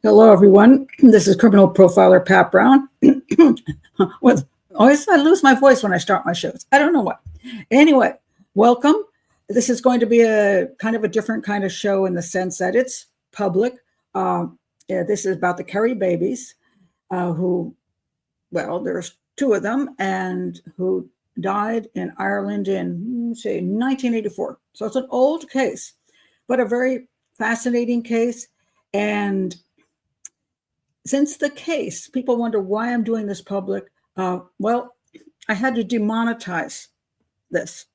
Hello, everyone. This is criminal profiler Pat Brown. Always I lose my voice when I start my shows. I don't know why. Anyway, welcome. This is going to be a kind of a different kind of show in the sense that it's public. This is about the Kerry Babies, who, well, there's two of them, and who died in Ireland in, say, 1984. So it's an old case, but a very fascinating case. And since the case, people wonder why I'm doing this public. Well, I had to demonetize this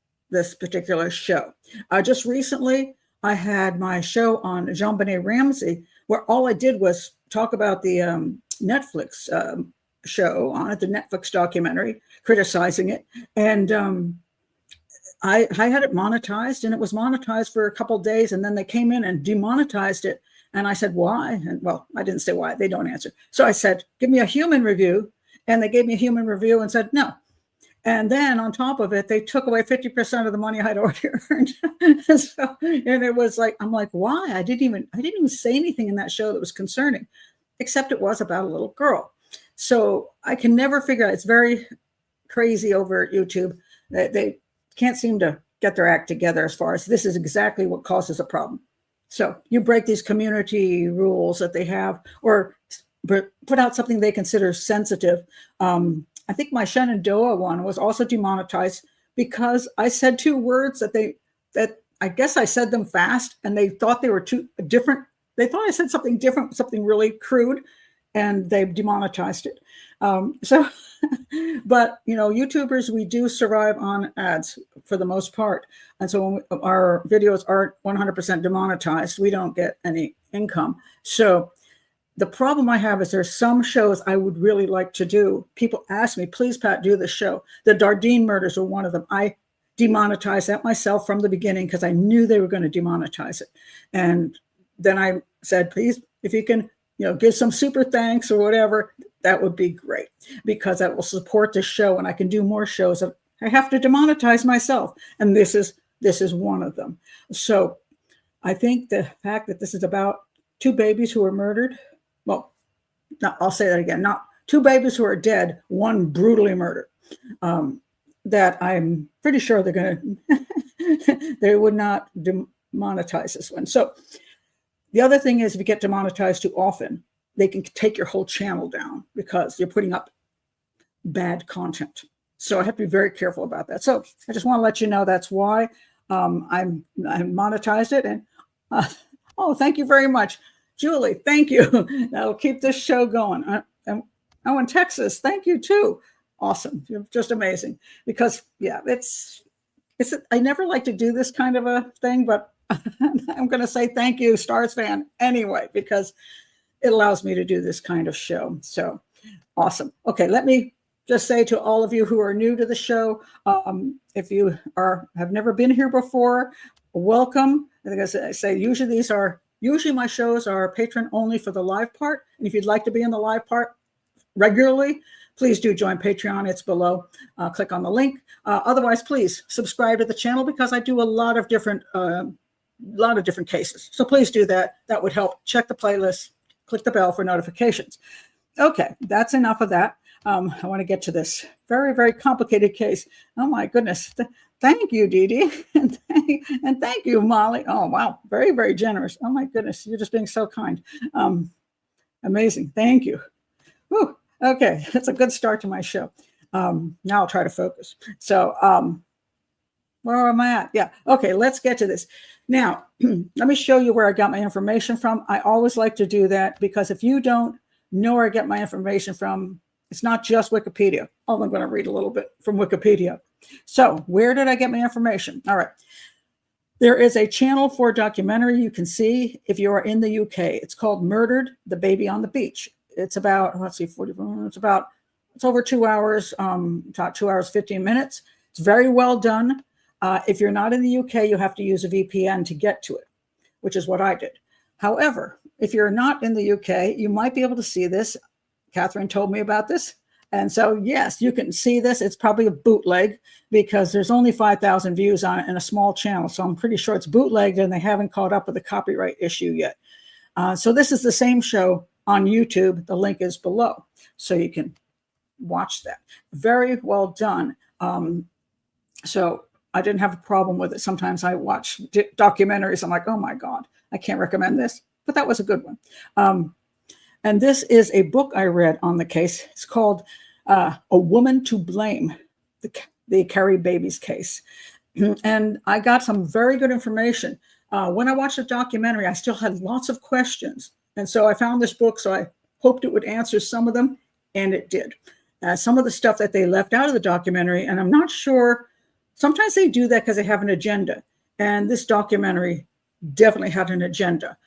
particular show. Just recently, I had my show on JonBenet Ramsey, where all I did was talk about the Netflix show on it, the Netflix documentary, criticizing it. And I had it monetized, and it was monetized for a couple of days, and then they came in and demonetized it. And I said, why? And well, I didn't say why. They don't answer. So I said, give me a human review. And they gave me a human review and said, no. And then on top of it, they took away 50% of the money I had already earned. And it was like, I'm like, why? I didn't even say anything in that show that was concerning, except it was about a little girl. So I can never figure out. It's very crazy over at YouTube that they can't seem to get their act together as far as this is exactly what causes a problem. So you break these community rules that they have, or put out something they consider sensitive. I think my Shenandoah one was also demonetized because I said two words that I guess I said them fast, and they thought they were too different. They thought I said something different, something really crude, and they demonetized it. But YouTubers, we do survive on ads for the most part. And so when our videos aren't 100% demonetized, we don't get any income. So the problem I have is there's some shows I would really like to do. People ask me, please, Pat, do this show. The Dardine murders are one of them. I demonetized that myself from the beginning because I knew they were going to demonetize it. And then I said, please, if you can, give some super thanks or whatever, that would be great, because that will support the show and I can do more shows. I have to demonetize myself. And this is one of them. So I think the fact that this is about two babies who were murdered, well, I'll say that again, not two babies who are dead, one brutally murdered, that I'm pretty sure they're going to, they would not demonetize this one. So the other thing is, if you get demonetized too often, they can take your whole channel down because you're putting up bad content. So I have to be very careful about that. So I just want to let you know that's why I monetized it. And oh, thank you very much, Julie. Thank you. That'll keep this show going. Oh, in Texas, thank you too. Awesome. You're just amazing. Because yeah, it's I never like to do this kind of a thing, but I'm going to say thank you, Stars fan, anyway, because it allows me to do this kind of show. So awesome. Okay, let me just say to all of you who are new to the show, if you have never been here before, welcome. I think I say usually my shows are patron only for the live part. And if you'd like to be in the live part regularly, please do join Patreon. It's below. Click on the link. Otherwise, please subscribe to the channel because I do a lot of different cases. So please do that. That would help. Check the playlist. Click the bell for notifications. Okay, that's enough of that. I want to get to this very, very complicated case. Oh my goodness. Thank you, Dee Dee. And thank you, Molly. Oh, wow. Very, very generous. Oh my goodness. You're just being so kind. Amazing. Thank you. Whew. Okay, that's a good start to my show. Now I'll try to focus. So where am I at? Yeah. Okay, let's get to this. Now, let me show you where I got my information from. I always like to do that because if you don't know where I get my information from, it's not just Wikipedia. Oh, I'm going to read a little bit from Wikipedia. So where did I get my information? All right. There is a Channel 4 documentary you can see if you are in the UK. It's called Murdered, the Baby on the Beach. It's about, let's see, it's over 2 hours, about 2 hours, 15 minutes. It's very well done. If you're not in the UK, you have to use a VPN to get to it, which is what I did. However, if you're not in the UK, you might be able to see this. Catherine told me about this. And so, yes, you can see this. It's probably a bootleg because there's only 5,000 views on it in a small channel. So I'm pretty sure it's bootlegged and they haven't caught up with the copyright issue yet. So this is the same show on YouTube. The link is below, so you can watch that. Very well done. So I didn't have a problem with it. Sometimes I watch documentaries. I'm like, oh my God, I can't recommend this, but that was a good one. And this is a book I read on the case. It's called A Woman to Blame, the Kerry Baby's case. And I got some very good information. When I watched the documentary, I still had lots of questions. And so I found this book, so I hoped it would answer some of them, and it did. Some of the stuff that they left out of the documentary, and I'm not sure, sometimes they do that because they have an agenda. And this documentary definitely had an agenda.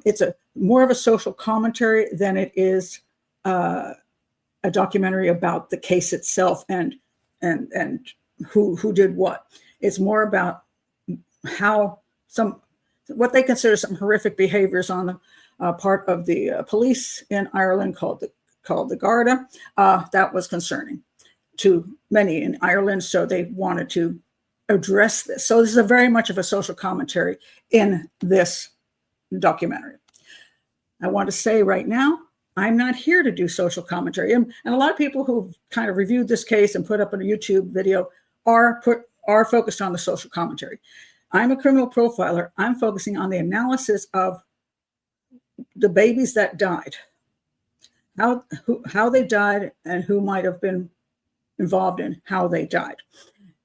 It's more of a social commentary than it is a documentary about the case itself and who did what. It's more about what they consider some horrific behaviors on the part of the police in Ireland called the Gardai. That was concerning to many in Ireland, so they wanted to address this. So this is very much of a social commentary in this documentary. I want to say right now, I'm not here to do social commentary. And a lot of people who've kind of reviewed this case and put up a YouTube video are focused on the social commentary. I'm a criminal profiler. I'm focusing on the analysis of the babies that died, how they died, and who might have been involved in how they died,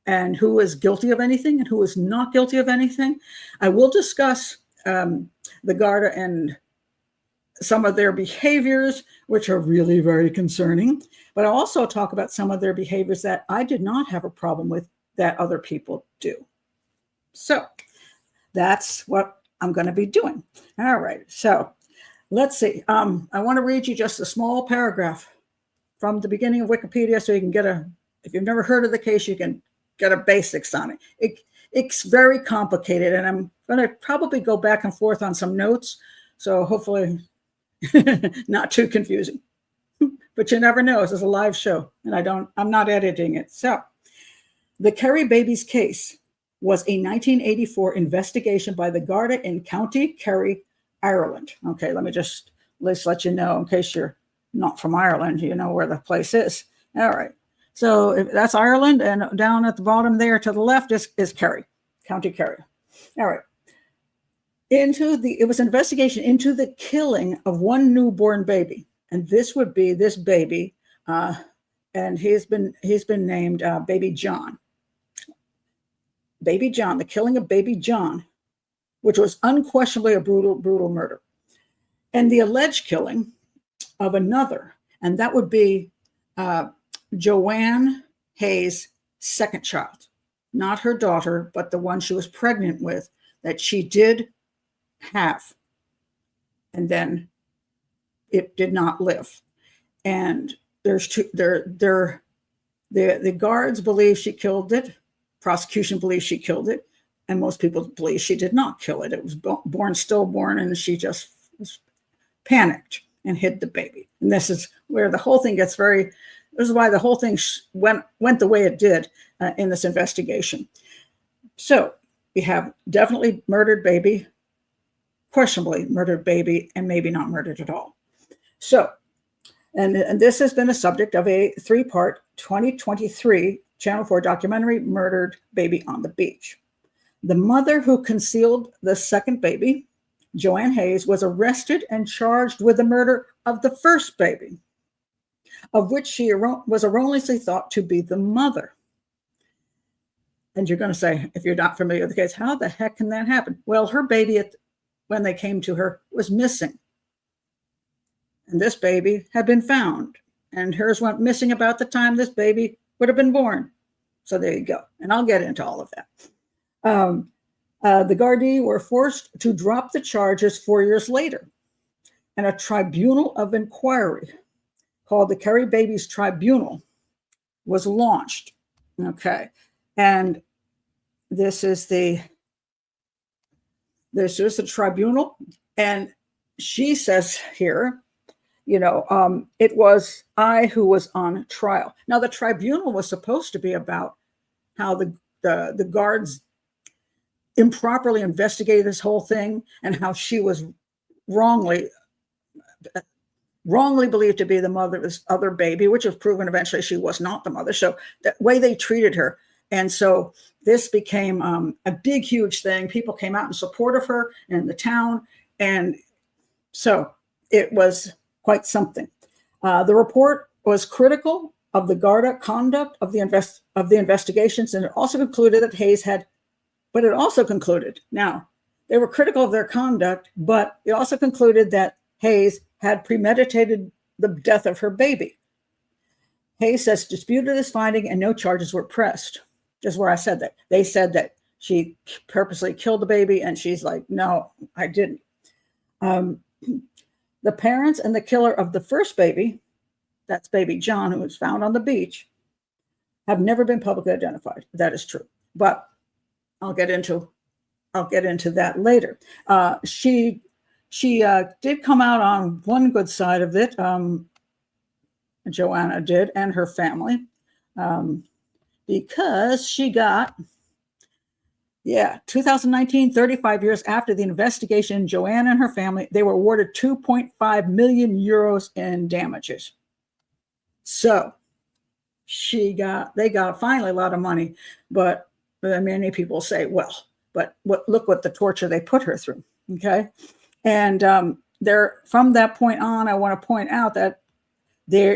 and who is guilty of anything and who is not guilty of anything. I will discuss the Gardai and some of their behaviors, which are really very concerning. But I'll also talk about some of their behaviors that I did not have a problem with that other people do. So that's what I'm going to be doing. All right. So let's see. I want to read you just a small paragraph from the beginning of Wikipedia so you can get if you've never heard of the case, you can get a basics on it. It's very complicated, and I'm going to probably go back and forth on some notes. So hopefully not too confusing, but you never know. This is a live show, and I'm not editing it. So the Kerry Baby's case was a 1984 investigation by the Gardai in County Kerry, Ireland. Okay, let's let you know, in case you're not from Ireland, you know where the place is. All right. So that's Ireland, and down at the bottom there to the left is Kerry, County Kerry. All right. It was an investigation into the killing of one newborn baby, and this would be this baby, and he's been named Baby John. Baby John, the killing of Baby John, which was unquestionably a brutal murder, and the alleged killing of another, and that would be Joanne Hayes' second child, not her daughter, but the one she was pregnant with, that she did have, and then it did not live. And there's the guards believe she killed it, prosecution believes she killed it, and most people believe she did not kill it. It was stillborn, and she just was panicked and hid the baby. And this is where the whole thing gets this is why the whole thing went the way it did in this investigation. So we have definitely murdered baby, questionably murdered baby, and maybe not murdered at all. So, and this has been a subject of a 3-part 2023 Channel 4 documentary, Murdered Baby on the Beach. The mother who concealed the second baby, Joanne Hayes, was arrested and charged with the murder of the first baby, of which she was erroneously thought to be the mother. And you're going to say, if you're not familiar with the case, how the heck can that happen? Well, her baby, when they came to her, was missing. And this baby had been found. And hers went missing about the time this baby would have been born. So there you go. And I'll get into all of that. The Gardai were forced to drop the charges 4 years later. And a tribunal of inquiry called the Kerry Baby's Tribunal was launched. Okay. And this is the tribunal. And she says here, it was I who was on trial. Now, the tribunal was supposed to be about how the guards improperly investigated this whole thing and how she was wrongly wrongly believed to be the mother of this other baby, which was proven eventually she was not the mother. So the way they treated her. And so this became a big, huge thing. People came out in support of her in the town. And so it was quite something. The report was critical of the Gardai conduct of the investigations, and it also concluded that Hayes had, but it also concluded, now, they were critical of their conduct, but it also concluded that Hayes had premeditated the death of her baby. Hayes says disputed this finding and no charges were pressed. Just where I said that. They said that she purposely killed the baby, and she's like, no, I didn't. The parents and the killer of the first baby, that's baby John, who was found on the beach, have never been publicly identified. That is true. But I'll get into that later. She did come out on one good side of it. Joanna did, and her family, because she got, 2019, 35 years after the investigation, Joanne and her family, they were awarded 2.5 million euros in damages. So they got finally a lot of money, but many people say, well, but look what the torture they put her through. Okay. And from that point on, I want to point out that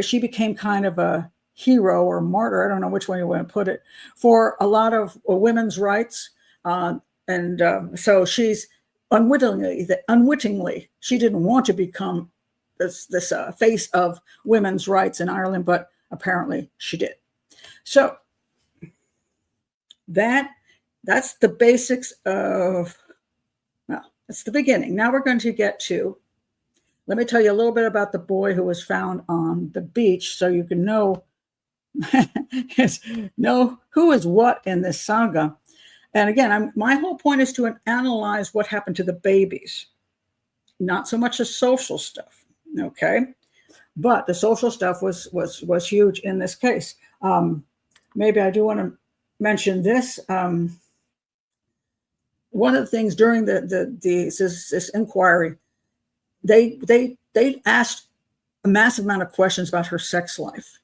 she became kind of a hero or martyr, I don't know which one you want to put it, for a lot of women's rights. So she's unwittingly, she didn't want to become this face of women's rights in Ireland, but apparently she did. So that's the basics of, well, that's the beginning. Now we're going to get to, let me tell you a little bit about the boy who was found on the beach so you can know who is what in this saga. And again, my whole point is to analyze what happened to the babies, not so much the social stuff, okay? But the social stuff was huge in this case. Maybe I do want to mention this. One of the things during this inquiry, they asked a massive amount of questions about her sex life,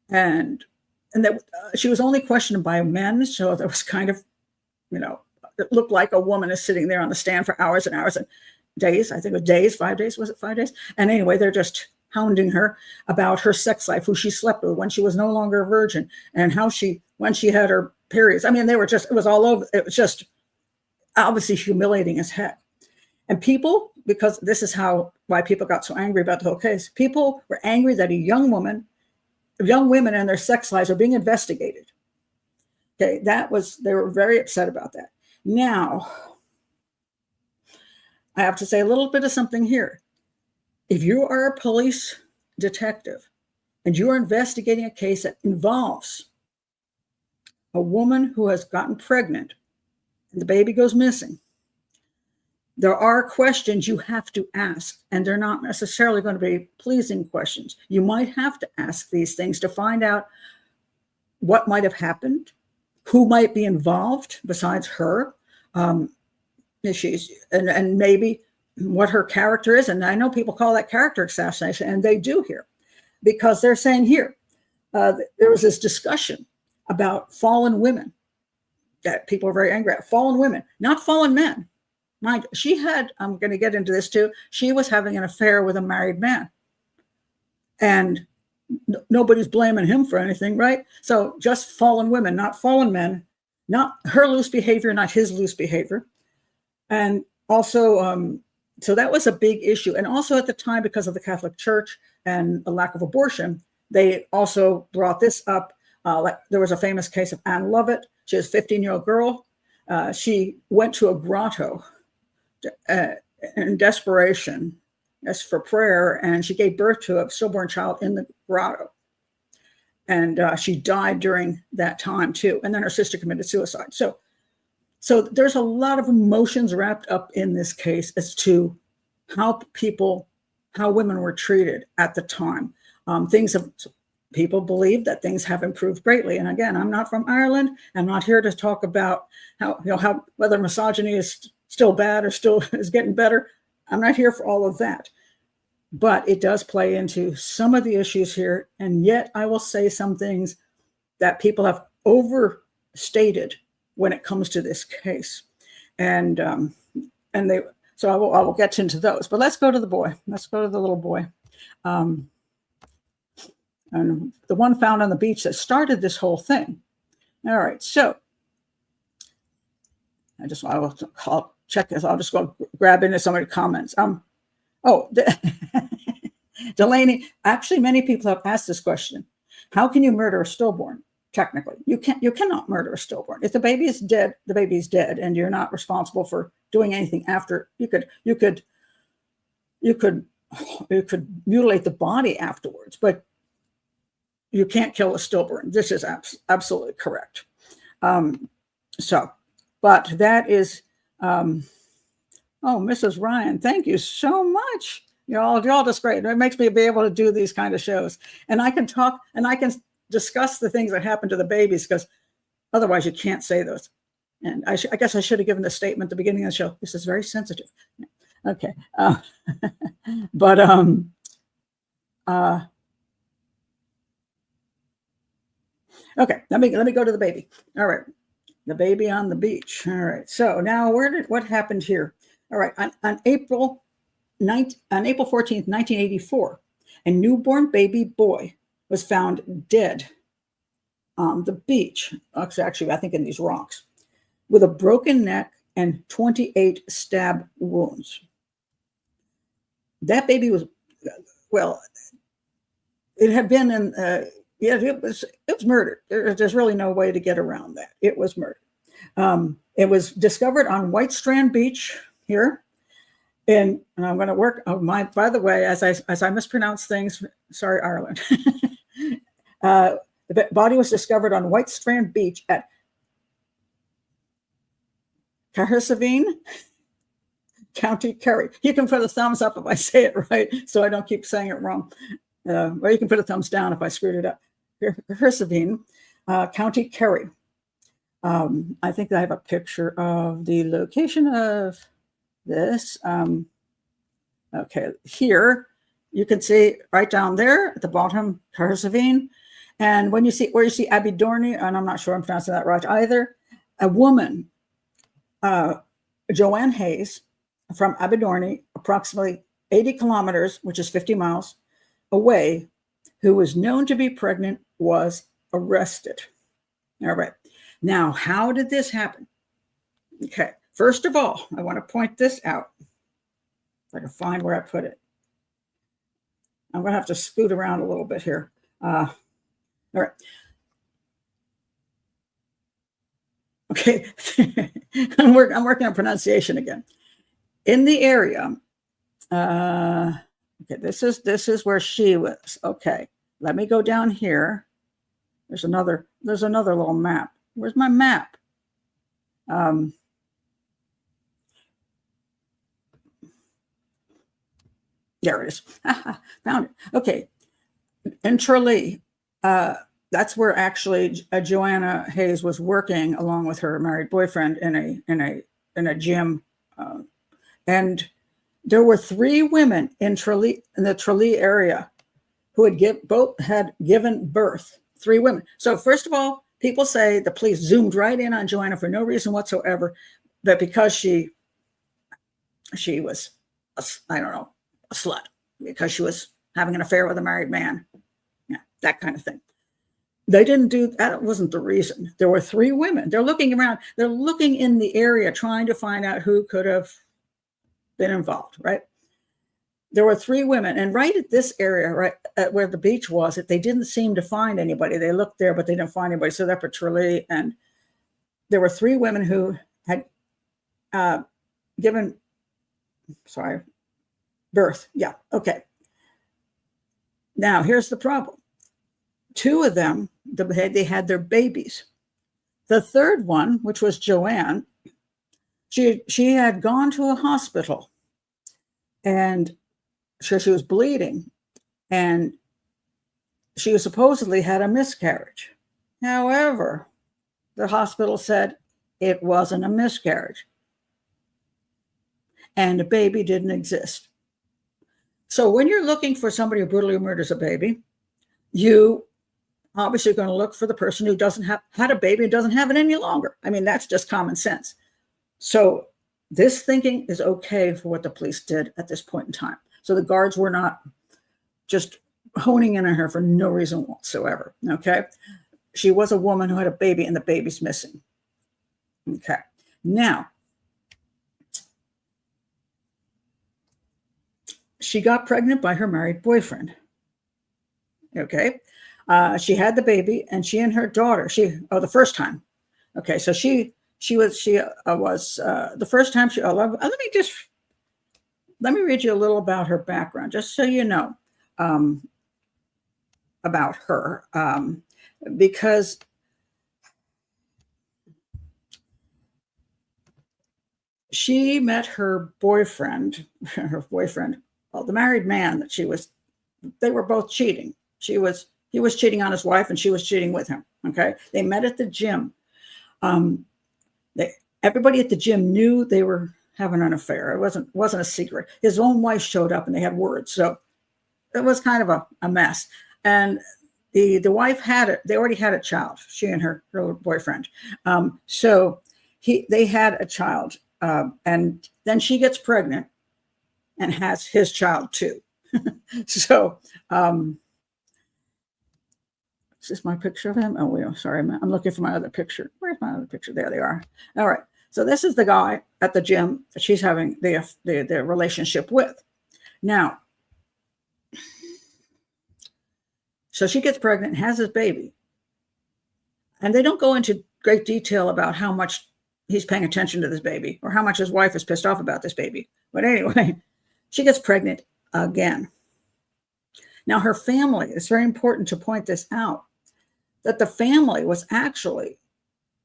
and that she was only questioned by men, so there was kind of, it looked like a woman is sitting there on the stand for hours and hours and days. I think it was days, 5 days. Was it 5 days? And anyway, they're just hounding her about her sex life, who she slept with, when she was no longer a virgin, and when she had her periods. I mean, it was all over. It was just obviously humiliating as heck. And people, because this is why people got so angry about the whole case, people were angry that young women and their sex lives are being investigated. Okay, they were very upset about that. Now, I have to say a little bit of something here. If you are a police detective and you are investigating a case that involves a woman who has gotten pregnant and the baby goes missing, there are questions you have to ask, and they're not necessarily going to be pleasing questions. You might have to ask these things to find out what might have happened, who might be involved besides her, and maybe what her character is. And I know people call that character assassination, and they do here, because they're saying here, there was this discussion about fallen women that people are very angry at. Fallen women, not fallen men. Mind, she had, I'm going to get into this too, she was having an affair with a married man. And nobody's blaming him for anything, right? So just fallen women, not fallen men, not her loose behavior, not his loose behavior. And also, so that was a big issue. And also at the time, because of the Catholic Church and a lack of abortion, they also brought this up. Like there was a famous case of Anne Lovett. She was a 15-year-old girl. She went to a grotto in desperation, as for prayer, and she gave birth to a stillborn child in the grotto. And she died during that time too. And then her sister committed suicide. So there's a lot of emotions wrapped up in this case as to how women were treated at the time. People believe that things have improved greatly. And again, I'm not from Ireland. I'm not here to talk about how whether misogyny is still bad or still is getting better. I'm not here for all of that. but it does play into some of the issues here. And yet I will say some things that people have overstated when it comes to this case. And so I will get into those, but let's go to the boy. Let's go to the little boy. And the one found on the beach that started this whole thing. All right, so I'll check this. I'll just go grab into some of the comments. Delaney, actually many people have asked this question. How can you murder a stillborn? Technically, you cannot murder a stillborn. If the baby is dead, the baby is dead, and you're not responsible for doing anything after. You could mutilate the body afterwards, but you can't kill a stillborn. This is absolutely correct. But that is, Mrs. Ryan, thank you so much. You're all just great. It makes me be able to do these kind of shows, and I can talk and I can discuss the things that happen to the babies, because otherwise you can't say those. And I guess I should have given the statement at the beginning of the show. This is very sensitive. Okay. Okay, let me go to the baby. All right. The baby on the beach. All right. So now what happened here? All right. On April 14th, 1984, a newborn baby boy was found dead on the beach. Actually, I think in these rocks, with a broken neck and 28 stab wounds. That baby was, well, it had been in, it was murdered. There's really no way to get around that. It was murdered. It was discovered on White Strand Beach here. And I'm going to work on by the way, as I mispronounce things, sorry, Ireland. The body was discovered on White Strand Beach at Caherciveen, County Kerry. You can put a thumbs up if I say it right, so I don't keep saying it wrong. Or you can put a thumbs down if I screwed it up. Caherciveen, County Kerry. I think I have a picture of the location of this. Okay, here you can see right down there at the bottom, Caherciveen. And when you see where you see Abidorni, and I'm not sure I'm pronouncing that right either, a woman, Joanne Hayes, from Abidorni, approximately 80 kilometers, which is 50 miles away, who was known to be pregnant, was arrested. All right. Now, how did this happen? Okay. First of all, I want to point this out. If I can find where I put it. I'm going to have to scoot around a little bit here. All right. Okay. I'm working on pronunciation again. In the area, okay, this is where she was. Okay. Let me go down here. There's another little map. Where's my map? There it is. Found it. Okay. In Tralee, that's where actually Joanna Hayes was working along with her married boyfriend in a gym, and there were 3 women in the Tralee area who had given birth. 3 women. So first of all, people say the police zoomed right in on Joanna for no reason whatsoever, but because she was, a slut, because she was having an affair with a married man. Yeah, that kind of thing. They didn't do that. It wasn't the reason. There were 3 women. They're looking around. They're looking in the area, trying to find out who could have been involved, right? There were 3 women, and right at this area, right at where the beach was, they didn't seem to find anybody. They looked there, but they didn't find anybody. So they're at Tralee, and there were 3 women who had given birth. Yeah, okay. Now here's the problem. 2 of them, they had their babies. The third one, which was Joanne, she had gone to a hospital, and she was bleeding, and she supposedly had a miscarriage. However, the hospital said it wasn't a miscarriage, and the baby didn't exist. So when you're looking for somebody who brutally murders a baby, you obviously going to look for the person who doesn't have had a baby and doesn't have it any longer. I mean, that's just common sense. So this thinking is okay for what the police did at this point in time. So the guards were not just honing in on her for no reason whatsoever. Okay. She was a woman who had a baby and the baby's missing. Okay. Now, she got pregnant by her married boyfriend. Okay. She had the baby, and she and her daughter, the first time. Okay. So she was the first time let me read you a little about her background, just so you know about her, because she met her boyfriend, well, the married man that they were both cheating. He was cheating on his wife, and she was cheating with him. Okay. They met at the gym. Everybody at the gym knew they were having an affair. It wasn't a secret. His own wife showed up, and they had words. So it was kind of a mess. And the wife they already had a child, she and her boyfriend. So they had a child. And then she gets pregnant and has his child too. So, is this my picture of him? Oh, wait, sorry. I'm looking for my other picture. Where's my other picture? There they are. All right. So this is the guy at the gym that she's having the relationship with. Now, so she gets pregnant and has this baby. And they don't go into great detail about how much he's paying attention to this baby or how much his wife is pissed off about this baby. But anyway, she gets pregnant again. Now, her family, it's very important to point this out, that the family was actually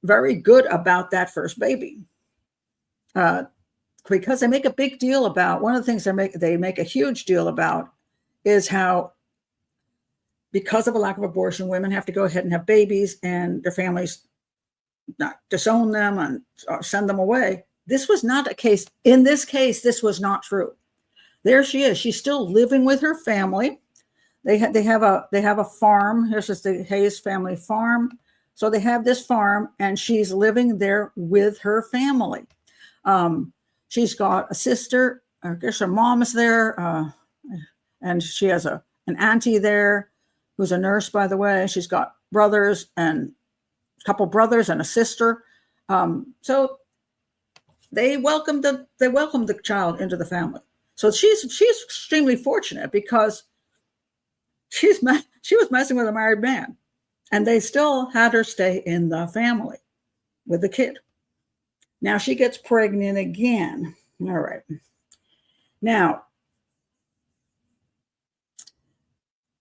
very good about that first baby. Because they make a big deal about, one of the things they make a huge deal about is how, because of a lack of abortion, women have to go ahead and have babies, and their families not disown them and send them away. This was not a case. In this case, this was not true. There she is. She's still living with her family. They have a farm. Here's just the Hayes family farm. So they have this farm, and she's living there with her family. She's got a sister. I guess her mom is there, and she has an auntie there who's a nurse, by the way. She's got brothers and a couple brothers and a sister. So they welcomed the child into the family. So she's extremely fortunate, because she was messing with a married man, and they still had her stay in the family with the kid. Now she gets pregnant again. All right. Now,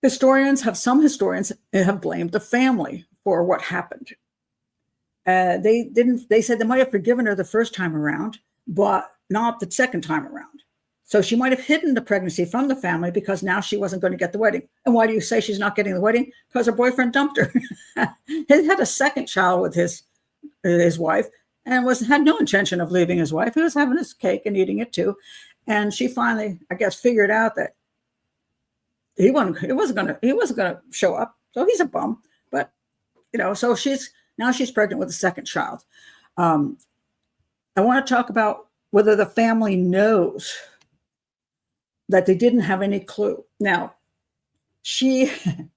some historians have blamed the family for what happened. They said they might have forgiven her the first time around, but not the second time around. So she might have hidden the pregnancy from the family because now she wasn't going to get the wedding. And why do you say she's not getting the wedding? Because her boyfriend dumped her. He had a second child with his wife, and had no intention of leaving his wife. He was having his cake and eating it too. And she finally, I guess, figured out that he wasn't going to show up. So he's a bum. But, so she's pregnant with a second child. I want to talk about whether the family knows that they didn't have any clue. Now, in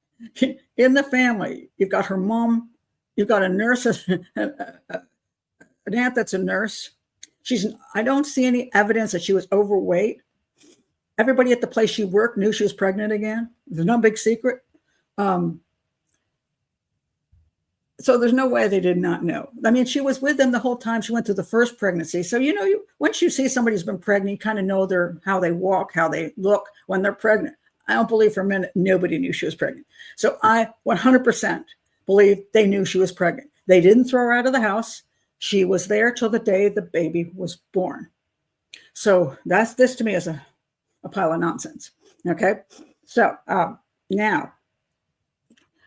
the family, you've got her mom, you've got a nurse, an aunt that's a nurse. I don't see any evidence that she was overweight. Everybody at the place she worked knew she was pregnant again. There's no big secret. So there's no way they did not know. I mean, she was with them the whole time she went through the first pregnancy. So, once you see somebody who's been pregnant, you kind of know how they walk, how they look when they're pregnant. I don't believe for a minute nobody knew she was pregnant. So I 100% believe they knew she was pregnant. They didn't throw her out of the house. She was there till the day the baby was born. So this to me is a pile of nonsense. Okay. So now,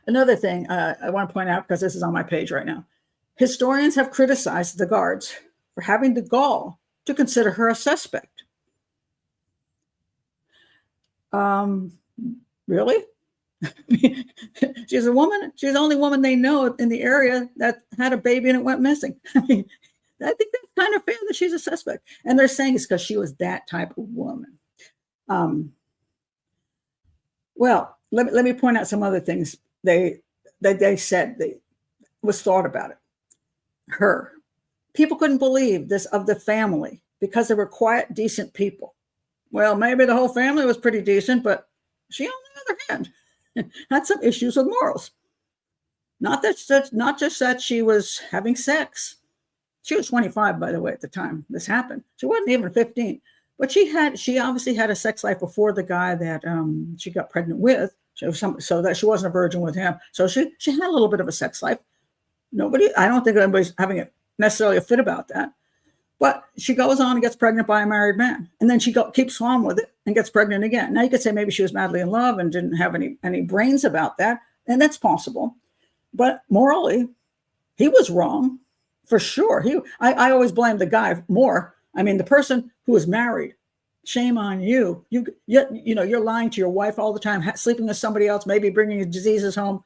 another thing I want to point out, because this is on my page right now, historians have criticized the guards for having the gall to consider her a suspect. Really? She's a woman. She's the only woman they know in the area that had a baby and it went missing. I mean, I think that's kind of fair that she's a suspect. And they're saying it's because she was that type of woman. Well, let me point out some other things they said they was thought about it. Her people couldn't believe this of the family because they were quiet, decent people. Well, maybe the whole family was pretty decent, but she, on the other hand, had some issues with morals. Not just that she was having sex. She was 25, by the way, at the time this happened. She wasn't even 15, but she obviously had a sex life before the guy that she got pregnant with. So that she wasn't a virgin with him. So she had a little bit of a sex life. I don't think anybody's having necessarily a fit about that. But she goes on and gets pregnant by a married man. And then she keeps on with it and gets pregnant again. Now you could say maybe she was madly in love and didn't have any brains about that. And that's possible. But morally, he was wrong for sure. I always blame the guy more. I mean, the person who is married, shame on you. You're lying to your wife all the time, sleeping with somebody else, maybe bringing your diseases home,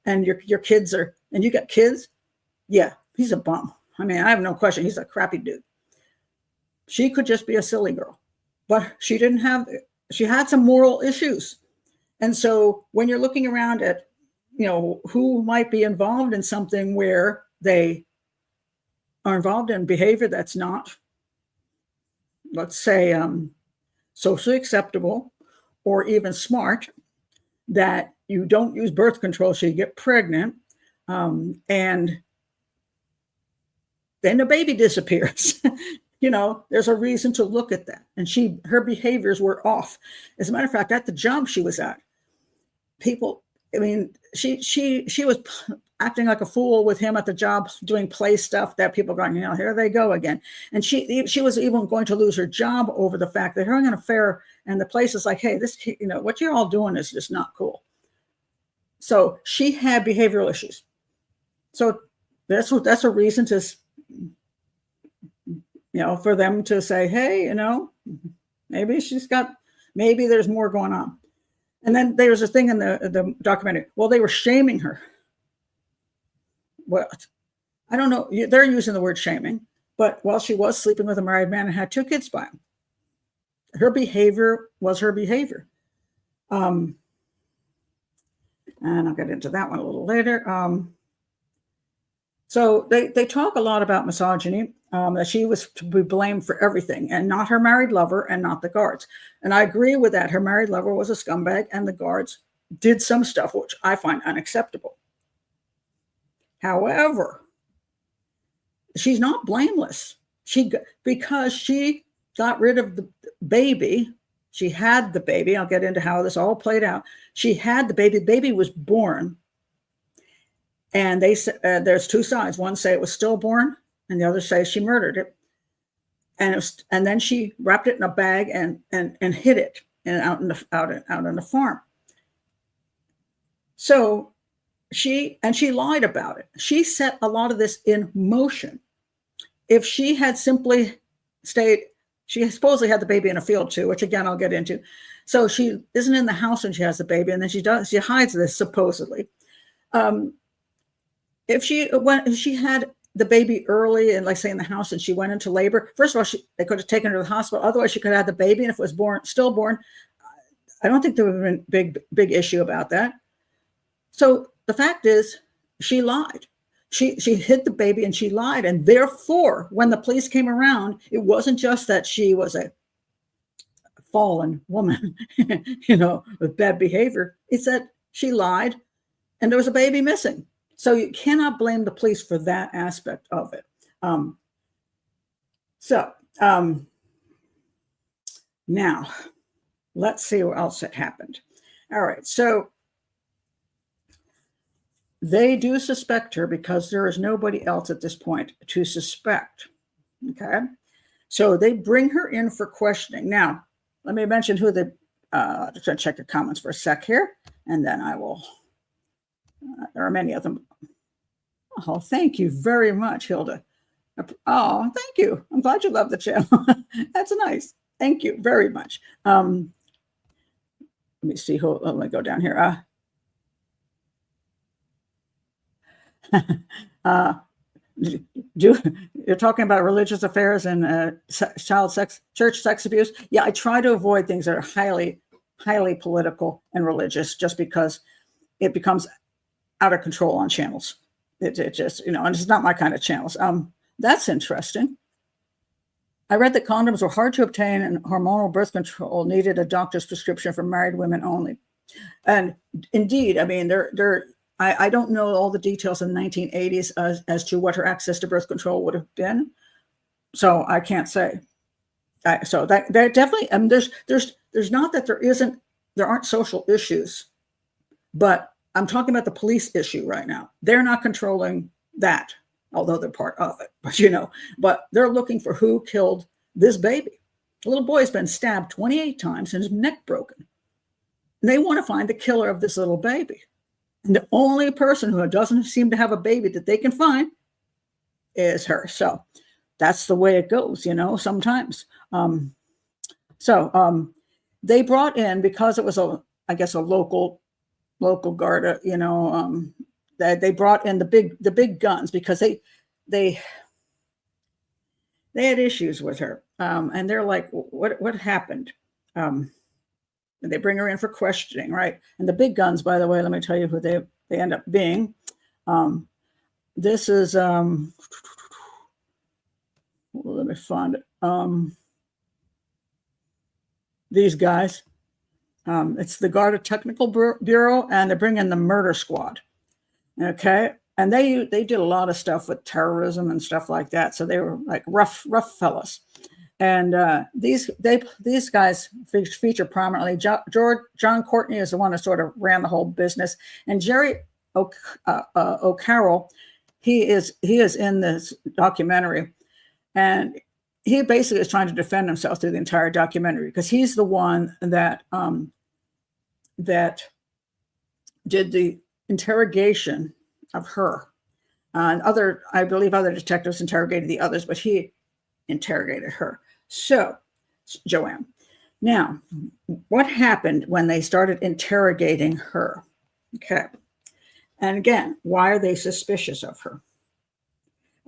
and your kids and you got kids. Yeah, he's a bum. I mean, I have no question. He's a crappy dude. She could just be a silly girl, but she had some moral issues. And so when you're looking around at, who might be involved in something where they are involved in behavior that's not, let's say, socially acceptable or even smart, that you don't use birth control so you get pregnant, and then the baby disappears. There's a reason to look at that. And her behaviors were off. As a matter of fact, at the job she was at, she was acting like a fool with him at the job, doing play stuff that people are going, here they go again. And she was even going to lose her job over the fact that her having an affair, and the place is like, hey, this, what you're all doing is just not cool. So she had behavioral issues. So that's a reason to, for them to say, hey, maybe there's more going on. And then there was a thing in the documentary. Well, they were shaming her. Well, I don't know. They're using the word shaming, but while she was sleeping with a married man and had 2 kids by him, her behavior was her behavior. And I'll get into that one a little later. So they talk a lot about misogyny, that she was to be blamed for everything, and not her married lover and not the guards. And I agree with that. Her married lover was a scumbag, and the guards did some stuff which I find unacceptable. However, she's not blameless. Because she got rid of the baby. She had the baby. I'll get into how this all played out. She had the baby. The baby was born. And they said there's 2 sides. One say it was stillborn, and the other say she murdered it. And then she wrapped it in a bag and hid it out in the farm. So she lied about it. She set a lot of this in motion. If she had simply stayed, she supposedly had the baby in a field too, which again I'll get into. So she isn't in the house when she has the baby, and then she hides this supposedly. If she had the baby early and, like, say, in the house, and she went into labor, first of all, they could have taken her to the hospital. Otherwise, she could have had the baby, and if it was stillborn, I don't think there would have been big issue about that. So the fact is, she lied. She hid the baby and she lied, and therefore, when the police came around, it wasn't just that she was a fallen woman, with bad behavior. It's that she lied, and there was a baby missing. So you cannot blame the police for that aspect of it. Now, let's see what else had happened. All right, so they do suspect her because there is nobody else at this point to suspect. Okay, so they bring her in for questioning. Now, let me mention who just gonna check the comments for a sec here, and then I will. There are many of them. Oh, thank you very much, Hilda. Oh, thank you. I'm glad you love the channel. That's nice. Thank you very much. let me see who, let me go down here. You're talking about religious affairs and child sex, church sex abuse. Yeah, I try to avoid things that are highly political and religious, just because it becomes out of control on channels. It just, and it's not my kind of channels. That's interesting. I read that condoms were hard to obtain and hormonal birth control needed a doctor's prescription for married women only. And indeed, I mean, I don't know all the details in the 1980s as to what her access to birth control would have been. So I can't say. So that there definitely, I mean, there's not that there aren't social issues, but I'm talking about the police issue right now. They're not controlling that, although they're part of it, but they're looking for who killed this baby. The little boy's been stabbed 28 times and his neck broken. And they want to find the killer of this little baby. And the only person who doesn't seem to have a baby that they can find is her. So that's the way it goes, sometimes. They brought in, because it was a local Gardai, they brought in the big guns, because they had issues with her. And they're like, what happened? And they bring her in for questioning, right? And the big guns, by the way, let me tell you who they end up being. This is, let me find it. These guys, it's the Gardai Technical Bureau, and they bring in the murder squad. Okay. And they did a lot of stuff with terrorism and stuff like that. So they were like rough fellas. And these guys feature prominently. John Courtney is the one that sort of ran the whole business, and Jerry O'Carroll, he is in this documentary, and he basically is trying to defend himself through the entire documentary, because he's the one that did the interrogation of her. And I believe other detectives interrogated the others, but he interrogated her. So, Joanne, now, what happened when they started interrogating her? Okay. And again, why are they suspicious of her?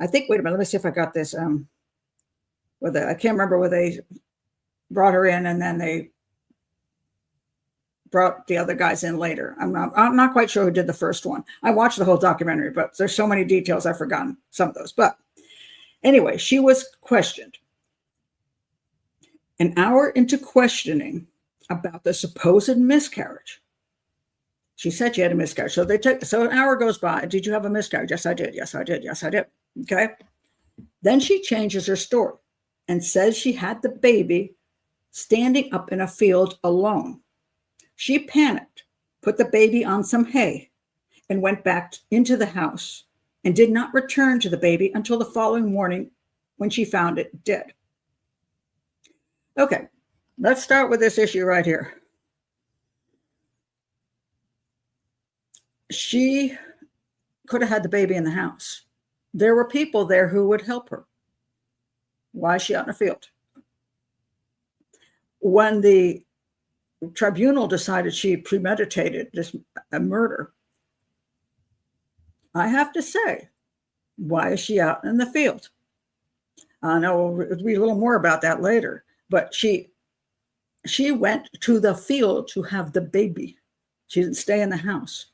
I think, wait a minute, let me see if I got this. I can't remember where they brought her in and then they brought the other guys in later. I'm not quite sure who did the first one. I watched the whole documentary, but there's so many details I've forgotten some of those. But anyway, she was questioned. An hour into questioning about the supposed miscarriage, she said she had a miscarriage. So an hour goes by. Did you have a miscarriage? Yes, I did. Yes, I did. Yes, I did. Okay. Then she changes her story and says she had the baby standing up in a field alone. She panicked, put the baby on some hay, and went back into the house, and did not return to the baby until the following morning, when she found it dead. Okay, let's start with this issue right here. She could have had the baby in the house. There were people there who would help her. Why is she out in the field? When the tribunal decided she premeditated a murder, I have to say, why is she out in the field? I know we'll read a little more about that later, but she went to the field to have the baby. She didn't stay in the house,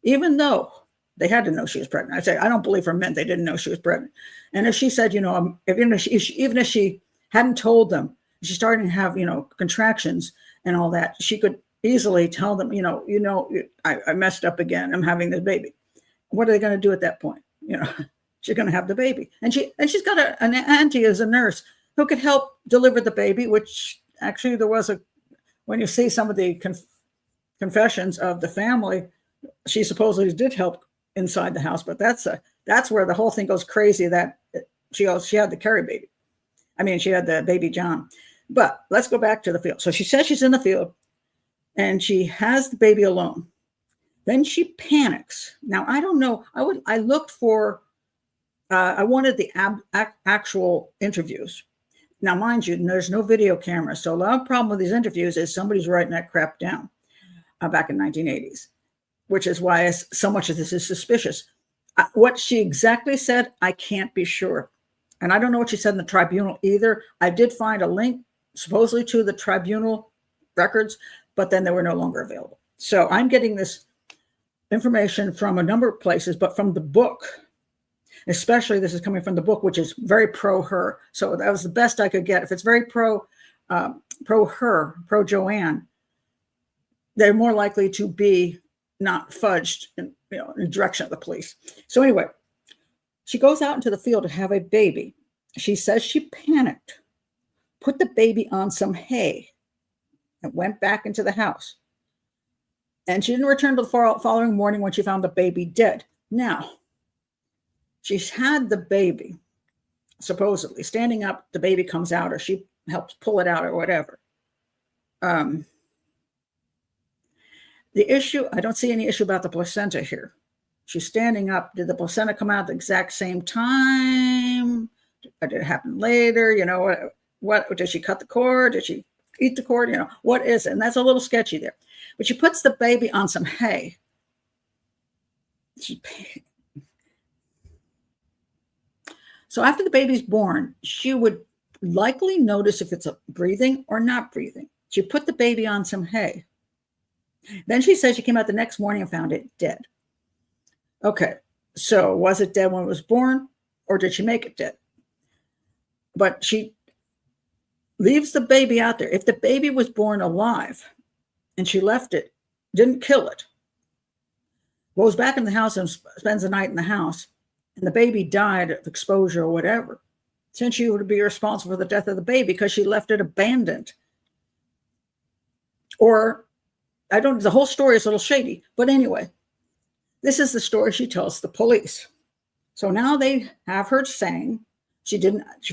even though they had to know she was pregnant. I say, I don't believe for a minute they didn't know she was pregnant. And if she said, even if she hadn't told them, she's starting to have, contractions and all that, she could easily tell them, I messed up again. I'm having this baby. What are they going to do at that point? She's going to have the baby. And she's got an auntie as a nurse who could help deliver the baby, which actually there was when you see some of the confessions of the family, she supposedly did help inside the house, but that's where the whole thing goes crazy, that she had the Kerry baby. I mean, she had the baby John. But let's go back to the field. So she says she's in the field and she has the baby alone. Then she panics. Now, I don't know. I looked for, I wanted the actual interviews. Now, mind you, there's no video camera. So a lot of problem with these interviews is somebody's writing that crap down. back in 1980s, which is why so much of this is suspicious. What she exactly said, I can't be sure. And I don't know what she said in the tribunal either. I did find a link supposedly to the tribunal records, but then they were no longer available. So I'm getting this information from a number of places, but from the book, especially this is coming from the book, which is very pro her. So that was the best I could get. If it's very pro her, pro Joanne, they're more likely to be not fudged in the direction of the police. So anyway, she goes out into the field to have a baby. She says she panicked, put the baby on some hay, and went back into the house. And she didn't return till the following morning when she found the baby dead. Now, she's had the baby, supposedly. Standing up, the baby comes out, or she helps pull it out, or whatever. The issue, I don't see any issue about the placenta here. She's standing up. Did the placenta come out at the exact same time? Or did it happen later? What did she cut the cord? Did she eat the cord? What is it? And that's a little sketchy there. But she puts the baby on some hay. So after the baby's born, she would likely notice if it's breathing or not breathing. She put the baby on some hay. Then she said she came out the next morning and found it dead. Okay, so was it dead when it was born, or did she make it dead? But she leaves the baby out there. If the baby was born alive and she left it, didn't kill it, goes back in the house and spends the night in the house, and the baby died of exposure or whatever, since she would be responsible for the death of the baby because she left it abandoned. Or, the whole story is a little shady, but anyway, this is the story she tells the police. So now they have her saying she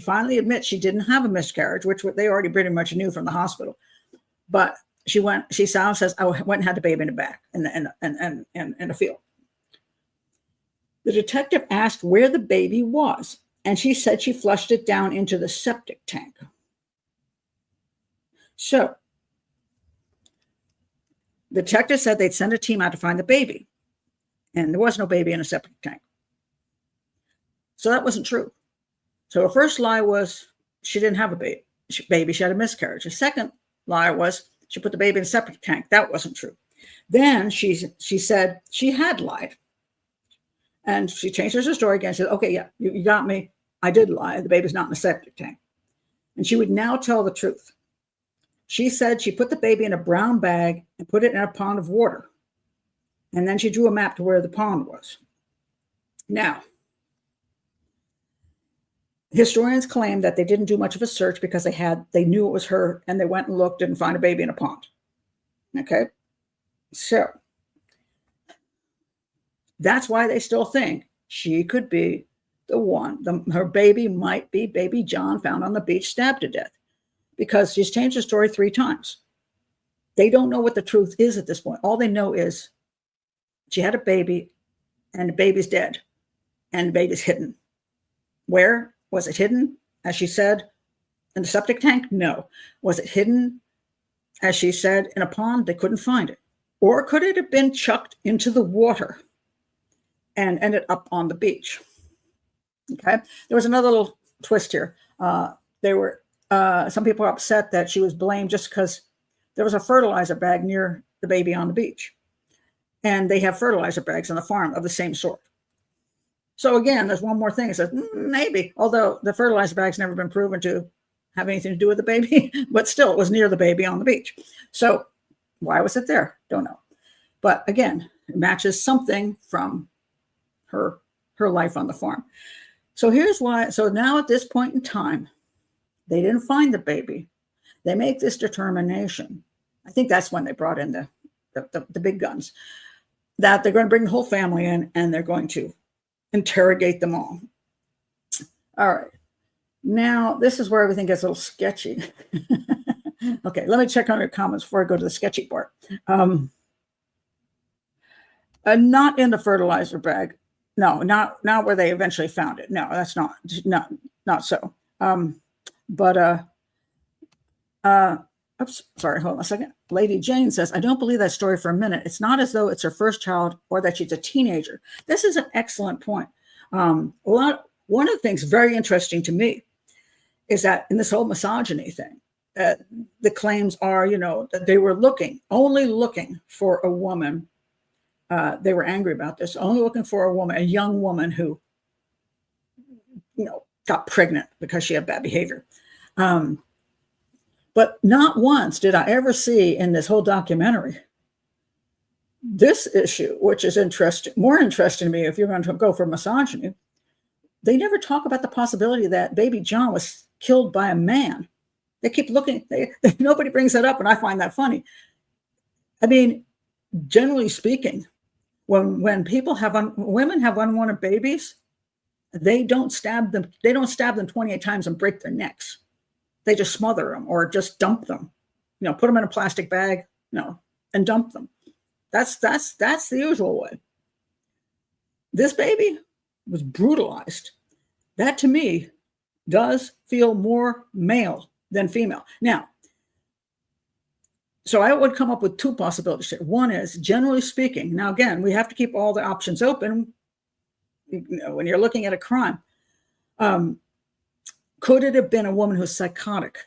finally admits she didn't have a miscarriage, which they already pretty much knew from the hospital. But she says, I went and had the baby in the back in the field. The detective asked where the baby was, and she said she flushed it down into the septic tank. So the detective said they'd send a team out to find the baby, and there was no baby in a septic tank. So that wasn't true. So her first lie was she didn't have a baby. She had a miscarriage. The second lie was she put the baby in a septic tank. That wasn't true. Then she said she had lied. And she changed her story again. She said, okay, yeah, you got me. I did lie. The baby's not in a septic tank. And she would now tell the truth. She said she put the baby in a brown bag and put it in a pond of water. And then she drew a map to where the pond was. Now, historians claim that they didn't do much of a search because they knew it was her, and they went and looked, didn't find a baby in a pond. Okay? So that's why they still think she could be the one. Her baby might be baby John found on the beach, stabbed to death, because she's changed her story 3 times. They don't know what the truth is at this point. All they know is she had a baby, and the baby's dead, and the baby's hidden. Where was it hidden? As she said, in the septic tank? No. Was it hidden, as she said, in a pond? They couldn't find it. Or could it have been chucked into the water and ended up on the beach? Okay. There was another little twist here. Some people were upset that she was blamed just because there was a fertilizer bag near the baby on the beach. And they have fertilizer bags on the farm of the same sort. So again, there's one more thing. It says, maybe, although the fertilizer bag's never been proven to have anything to do with the baby, but still it was near the baby on the beach. So why was it there? Don't know. But again, it matches something from her life on the farm. So here's why. So now at this point in time, they didn't find the baby. They make this determination. I think that's when they brought in the big guns, that they're going to bring the whole family in and they're going to interrogate them all. All right. Now, this is where everything gets a little sketchy. Okay, let me check on your comments before I go to the sketchy part. Not in the fertilizer bag. No, not where they eventually found it. No, that's not so. Oops, sorry, hold on a second. Lady Jane says, I don't believe that story for a minute. It's not as though it's her first child or that she's a teenager. This is an excellent point. One of the things very interesting to me is that in this whole misogyny thing, the claims are, that they were only looking for a woman. They were angry about this, only looking for a woman, a young woman who, got pregnant because she had bad behavior. But not once did I ever see in this whole documentary this issue, which is more interesting to me if you're going to go for misogyny. They never talk about the possibility that baby John was killed by a man. They keep looking, nobody brings that up, and I find that funny. I mean, generally speaking, when women have unwanted babies, they don't stab them 28 times and break their necks. They just smother them or just dump them, put them in a plastic bag, and dump them. That's the usual way. This baby was brutalized. That to me does feel more male than female. Now, so I would come up with two possibilities here. One is, generally speaking, now again, we have to keep all the options open when you're looking at a crime. Could it have been a woman who's psychotic?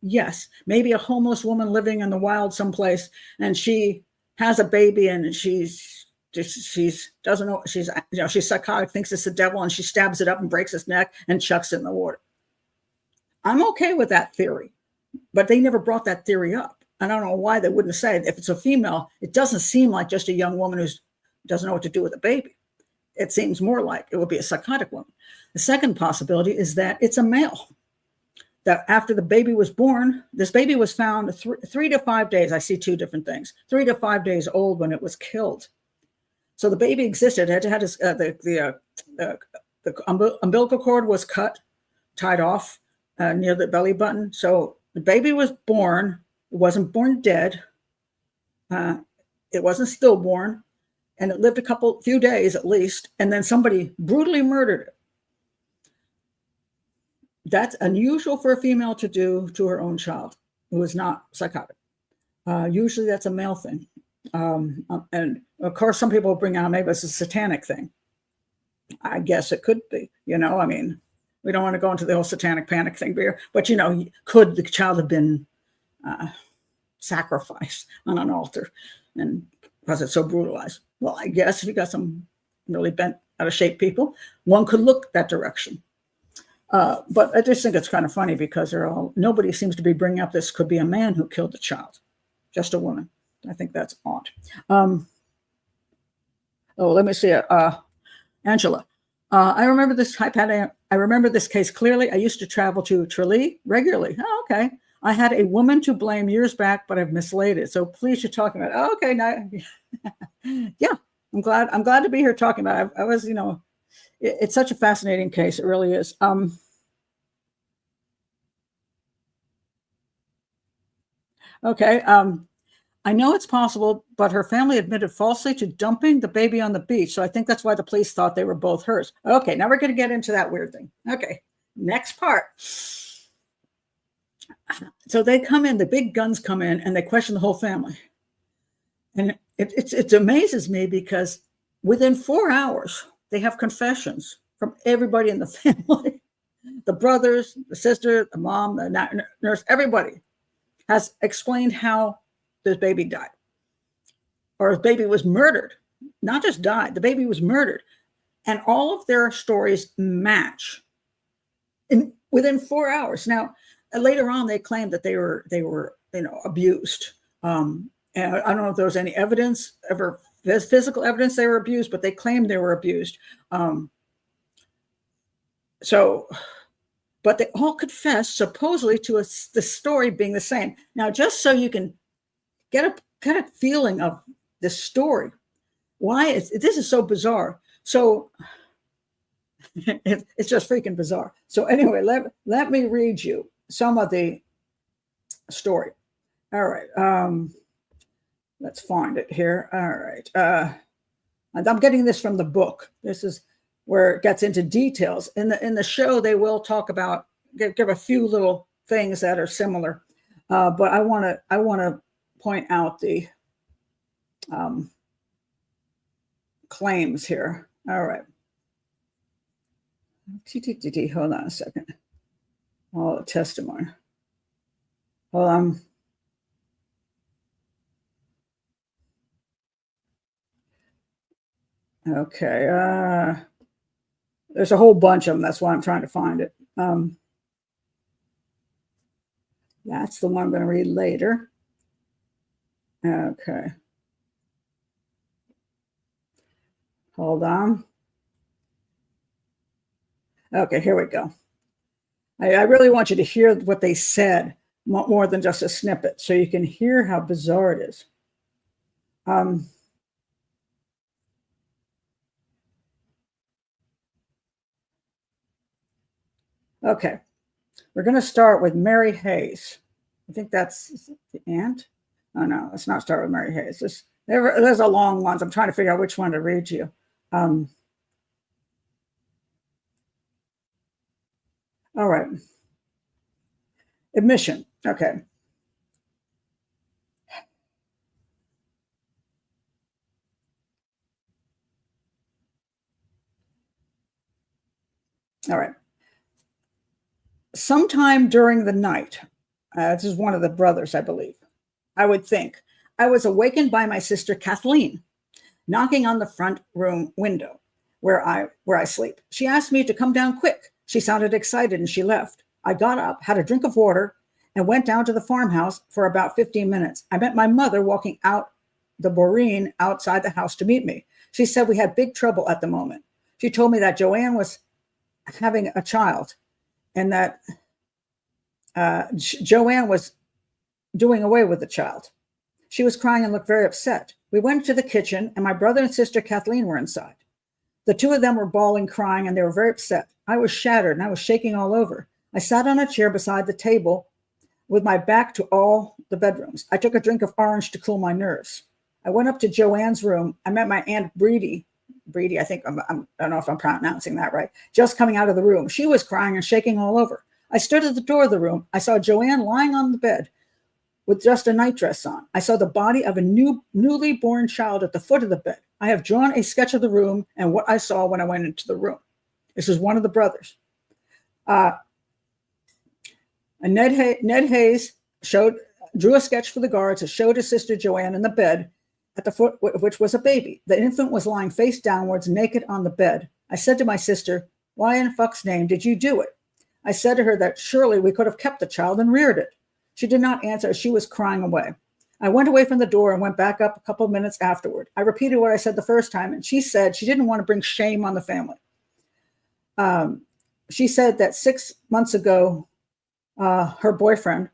Yes. Maybe a homeless woman living in the wild someplace, and she has a baby and she's doesn't know, she's psychotic, thinks it's the devil, and she stabs it up and breaks its neck and chucks it in the water. I'm okay with that theory, but they never brought that theory up. I don't know why they wouldn't say it. If it's a female, it doesn't seem like just a young woman who doesn't know what to do with a baby. It seems more like it would be a psychotic woman. The second possibility is that it's a male. That after the baby was born, this baby was found 3 to 5 days. I see two different things. 3 to 5 days old when it was killed. So the baby existed. It had the umbilical cord was cut, tied off near the belly button. So the baby was born. It wasn't born dead. It wasn't stillborn. And it lived a few days at least, and then somebody brutally murdered it. That's unusual for a female to do to her own child who is not psychotic. Usually that's a male thing. And of course, some people bring out maybe it's a satanic thing. I guess it could be, I mean, we don't want to go into the whole satanic panic thing here, but, could the child have been sacrificed on an altar and because it's so brutalized? Well, I guess if you got some really bent out of shape people, one could look that direction. But I just think it's kind of funny because nobody seems to be bringing up this could be a man who killed the child, just a woman. I think that's odd. Let me see. Angela, I remember this case clearly. I used to travel to Tralee regularly. Oh, okay. I had a woman to blame years back, but I've mislaid it. So please, you're talking about. Oh, okay, now, yeah, I'm glad to be here talking about it. I was, it's such a fascinating case. It really is. Okay. I know it's possible, but her family admitted falsely to dumping the baby on the beach. So I think that's why the police thought they were both hers. Okay, now we're going to get into that weird thing. Okay, next part. So they come in, the big guns come in, and they question the whole family. And it amazes me because within 4 hours, they have confessions from everybody in the family. The brothers, the sister, the mom, the nurse, everybody has explained how this baby died. Or his baby was murdered. Not just died, the baby was murdered. And all of their stories match within 4 hours. Now, later on, they claimed that they were abused. And I don't know if there was any evidence, physical evidence they were abused, but they claimed they were abused. But they all confessed supposedly to the story being the same. Now, just so you can get a kind of feeling of the story, why this is so bizarre. So it's just freaking bizarre. So anyway, let me read you some of the story. All right. Let's find it here. All right. And I'm getting this from the book. This is where it gets into details. In the show, they will talk about, give a few little things that are similar. But I want to point out the claims here. All right. Hold on a second. All the testimony. Well, okay. There's a whole bunch of them. That's why I'm trying to find it. That's the one I'm going to read later. Okay. Hold on. Okay, here we go. I really want you to hear what they said more than just a snippet, so you can hear how bizarre it is. Okay, we're going to start with Mary Hayes. I think that's the aunt. Oh no, let's not start with Mary Hayes. There's a long ones. I'm trying to figure out which one to read to you. All right. Admission. Okay. All right. Sometime during the night, this is one of the brothers, I believe, I would think, I was awakened by my sister Kathleen knocking on the front room window where I sleep. She asked me to come down quick. She sounded excited and she left. I got up, had a drink of water, and went down to the farmhouse for about 15 minutes. I met my mother walking out the boreen outside the house to meet me. She said we had big trouble at the moment. She told me that Joanne was having a child and that Joanne was doing away with the child. She was crying and looked very upset. We went to the kitchen and my brother and sister Kathleen were inside. The two of them were bawling, crying, and they were very upset. I was shattered and I was shaking all over. I sat on a chair beside the table with my back to all the bedrooms. I took a drink of orange to cool my nerves. I went up to Joanne's room. I met my Aunt Breedy, I think, I don't know if I'm pronouncing that right, just coming out of the room. She was crying and shaking all over. I stood at the door of the room. I saw Joanne lying on the bed with just a nightdress on. I saw the body of a newly born child at the foot of the bed. I have drawn a sketch of the room and what I saw when I went into the room. This is one of the brothers. Ned Hayes drew a sketch for the guards and showed his sister Joanne in the bed at the foot of which was a baby. The infant was lying face downwards, naked on the bed. I said to my sister, "Why in fuck's name did you do it?" I said to her that surely we could have kept the child and reared it. She did not answer as she was crying away. I went away from the door and went back up a couple of minutes afterward. I repeated what I said the first time, and she said she didn't want to bring shame on the family. She said that 6 months ago, her boyfriend,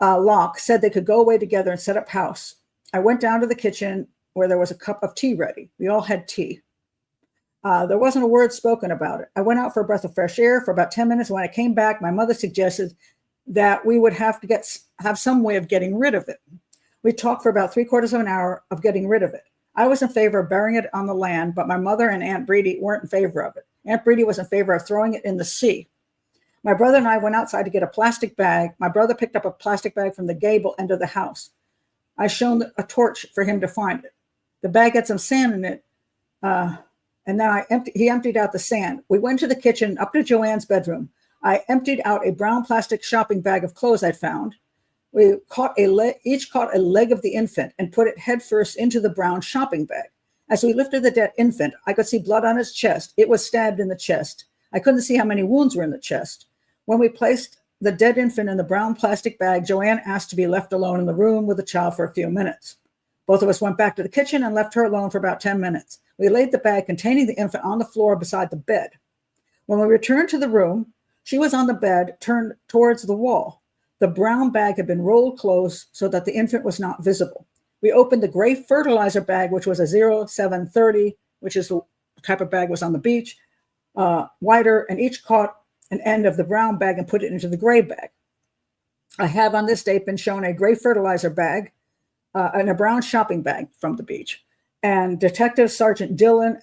Locke, said they could go away together and set up house. I went down to the kitchen where there was a cup of tea ready. We all had tea. There wasn't a word spoken about it. I went out for a breath of fresh air for about 10 minutes. When I came back, my mother suggested that we would have to have some way of getting rid of it. We talked for about 3/4 of an hour of getting rid of it. I was in favor of burying it on the land, but my mother and Aunt Breedy weren't in favor of it. Aunt Breedy was in favor of throwing it in the sea. My brother and I went outside to get a plastic bag. My brother picked up a plastic bag from the gable end of the house. I shone a torch for him to find it. The bag had some sand in it, and then he emptied out the sand. We went to the kitchen, up to Joanne's bedroom. I emptied out a brown plastic shopping bag of clothes I'd found. We each caught a leg of the infant and put it headfirst into the brown shopping bag. As we lifted the dead infant, I could see blood on its chest. It was stabbed in the chest. I couldn't see how many wounds were in the chest. When we placed the dead infant in the brown plastic bag, Joanne asked to be left alone in the room with the child for a few minutes. Both of us went back to the kitchen and left her alone for about 10 minutes. We laid the bag containing the infant on the floor beside the bed. When we returned to the room, she was on the bed, turned towards the wall. The brown bag had been rolled close so that the infant was not visible. We opened the gray fertilizer bag, which was a 0730, which is the type of bag was on the beach, wider, and each caught an end of the brown bag and put it into the gray bag. I have on this date been shown a gray fertilizer bag and a brown shopping bag from the beach, and Detective Sergeant Dillon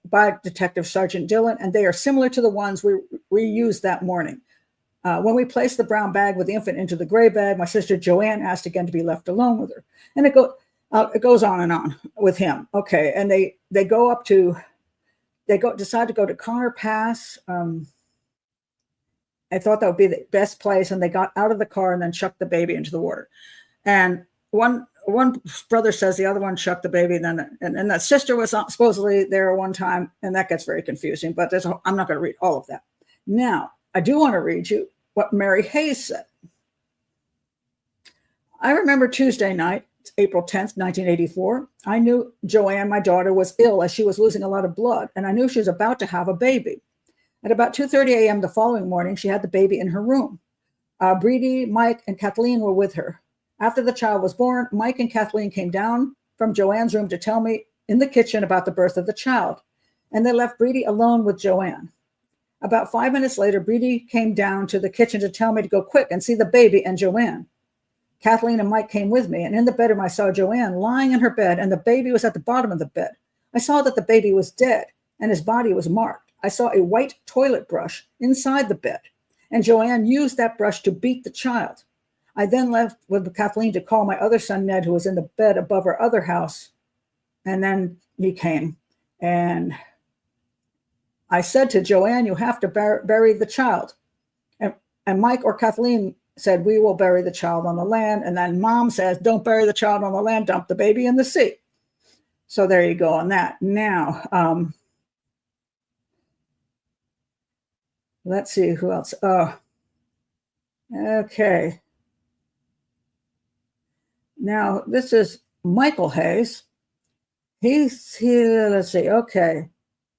by Detective Sergeant Dillon, and they are similar to the ones we used that morning. When we placed the brown bag with the infant into the gray bag, my sister Joanne asked again to be left alone with her. And it goes on and on with him. Okay, and they decide to go to Connor Pass. I thought that would be the best place, and they got out of the car and then chucked the baby into the water. And one brother says the other one chucked the baby, and that sister was supposedly there one time, and that gets very confusing. But I'm not going to read all of that. Now, I do want to read you what Mary Hayes said. I remember Tuesday night, April 10th, 1984. I knew Joanne, my daughter, was ill as she was losing a lot of blood, and I knew she was about to have a baby. At about 2:30 a.m. the following morning, she had the baby in her room. Brady, Mike, and Kathleen were with her. After the child was born, Mike and Kathleen came down from Joanne's room to tell me in the kitchen about the birth of the child, and they left Brady alone with Joanne. About 5 minutes later, Brady came down to the kitchen to tell me to go quick and see the baby and Joanne. Kathleen and Mike came with me, and in the bedroom I saw Joanne lying in her bed, and the baby was at the bottom of the bed. I saw that the baby was dead, and his body was marked. I saw a white toilet brush inside the bed, and Joanne used that brush to beat the child. I then left with Kathleen to call my other son, Ned, who was in the bed above our other house, and then he came, and I said to Joanne, you have to bury the child. And Mike or Kathleen said, we will bury the child on the land. And then Mom says, don't bury the child on the land, dump the baby in the sea. So there you go on that. Now, let's see who else. Okay. Now, this is Michael Hayes. He's here, let's see, okay.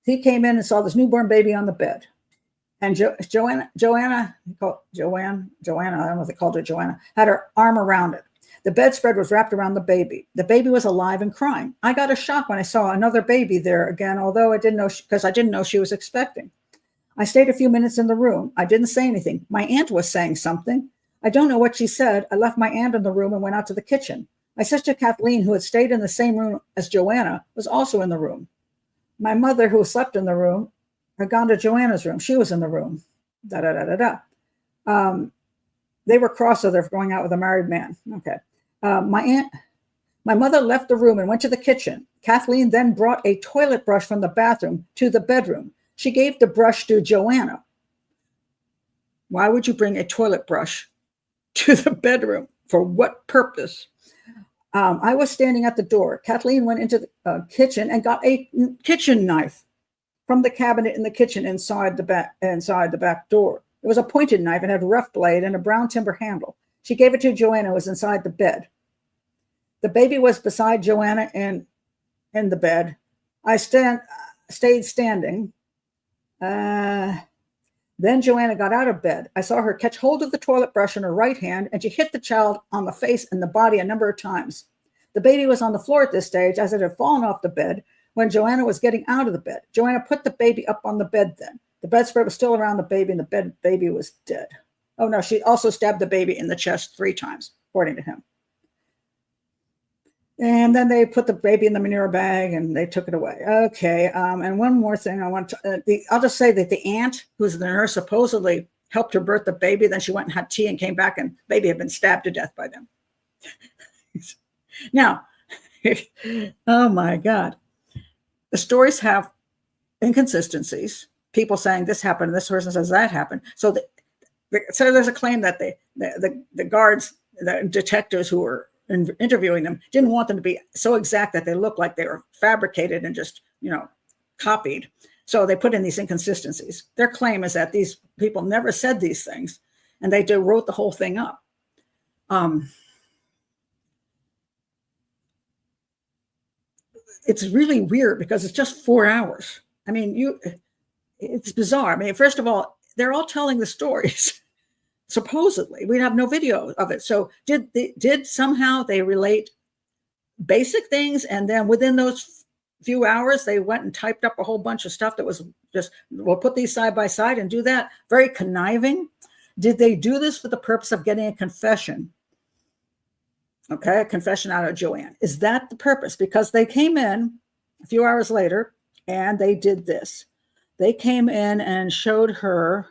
He came in and saw this newborn baby on the bed. And Joanna, I don't know if they called her Joanna, had her arm around it. The bedspread was wrapped around the baby. The baby was alive and crying. I got a shock when I saw another baby there again, although I didn't know, because I didn't know she was expecting. I stayed a few minutes in the room. I didn't say anything. My aunt was saying something. I don't know what she said. I left my aunt in the room and went out to the kitchen. My sister Kathleen, who had stayed in the same room as Joanna, was also in the room. My mother, who slept in the room, had gone to Joanna's room. She was in the room. They were cross, so they're going out with a married man. Okay. My mother left the room and went to the kitchen. Kathleen then brought a toilet brush from the bathroom to the bedroom. She gave the brush to Joanna. Why would you bring a toilet brush to the bedroom? For what purpose? I was standing at the door. Kathleen went into the kitchen and got a kitchen knife from the cabinet in the kitchen inside the back door. It was a pointed knife and had a rough blade and a brown timber handle. She gave it to Joanna, who was inside the bed. The baby was beside Joanna in the bed. I stayed standing. Then Joanna got out of bed. I saw her catch hold of the toilet brush in her right hand, and she hit the child on the face and the body a number of times. The baby was on the floor at this stage, as it had fallen off the bed when Joanna was getting out of the bed. Joanna put the baby up on the bed then. The bedspread was still around the baby, and the baby was dead. Oh, no, she also stabbed the baby in the chest 3 times, according to him. And then they put the baby in the manure bag and they took it away. Okay. And one more thing I want to, I'll just say that the aunt who's the nurse supposedly helped her birth the baby. Then she went and had tea and came back, and the baby had been stabbed to death by them. Now, oh my God. The stories have inconsistencies. People saying this happened, and this person says that happened. So there's a claim that the guards, the detectives who were interviewing them, didn't want them to be so exact that they looked like they were fabricated and just, copied. So they put in these inconsistencies. Their claim is that these people never said these things, and they wrote the whole thing up. It's really weird because it's just 4 hours. I mean, it's bizarre. I mean, first of all, they're all telling the stories. Supposedly, we have no video of it. So did somehow they relate basic things, and then within those few hours they went and typed up a whole bunch of stuff that was just, we'll put these side by side and do that? Very conniving. Did they do this for the purpose of getting a confession? Okay, a confession out of Joanne. Is that the purpose? Because they came in a few hours later and they did this. They came in and showed her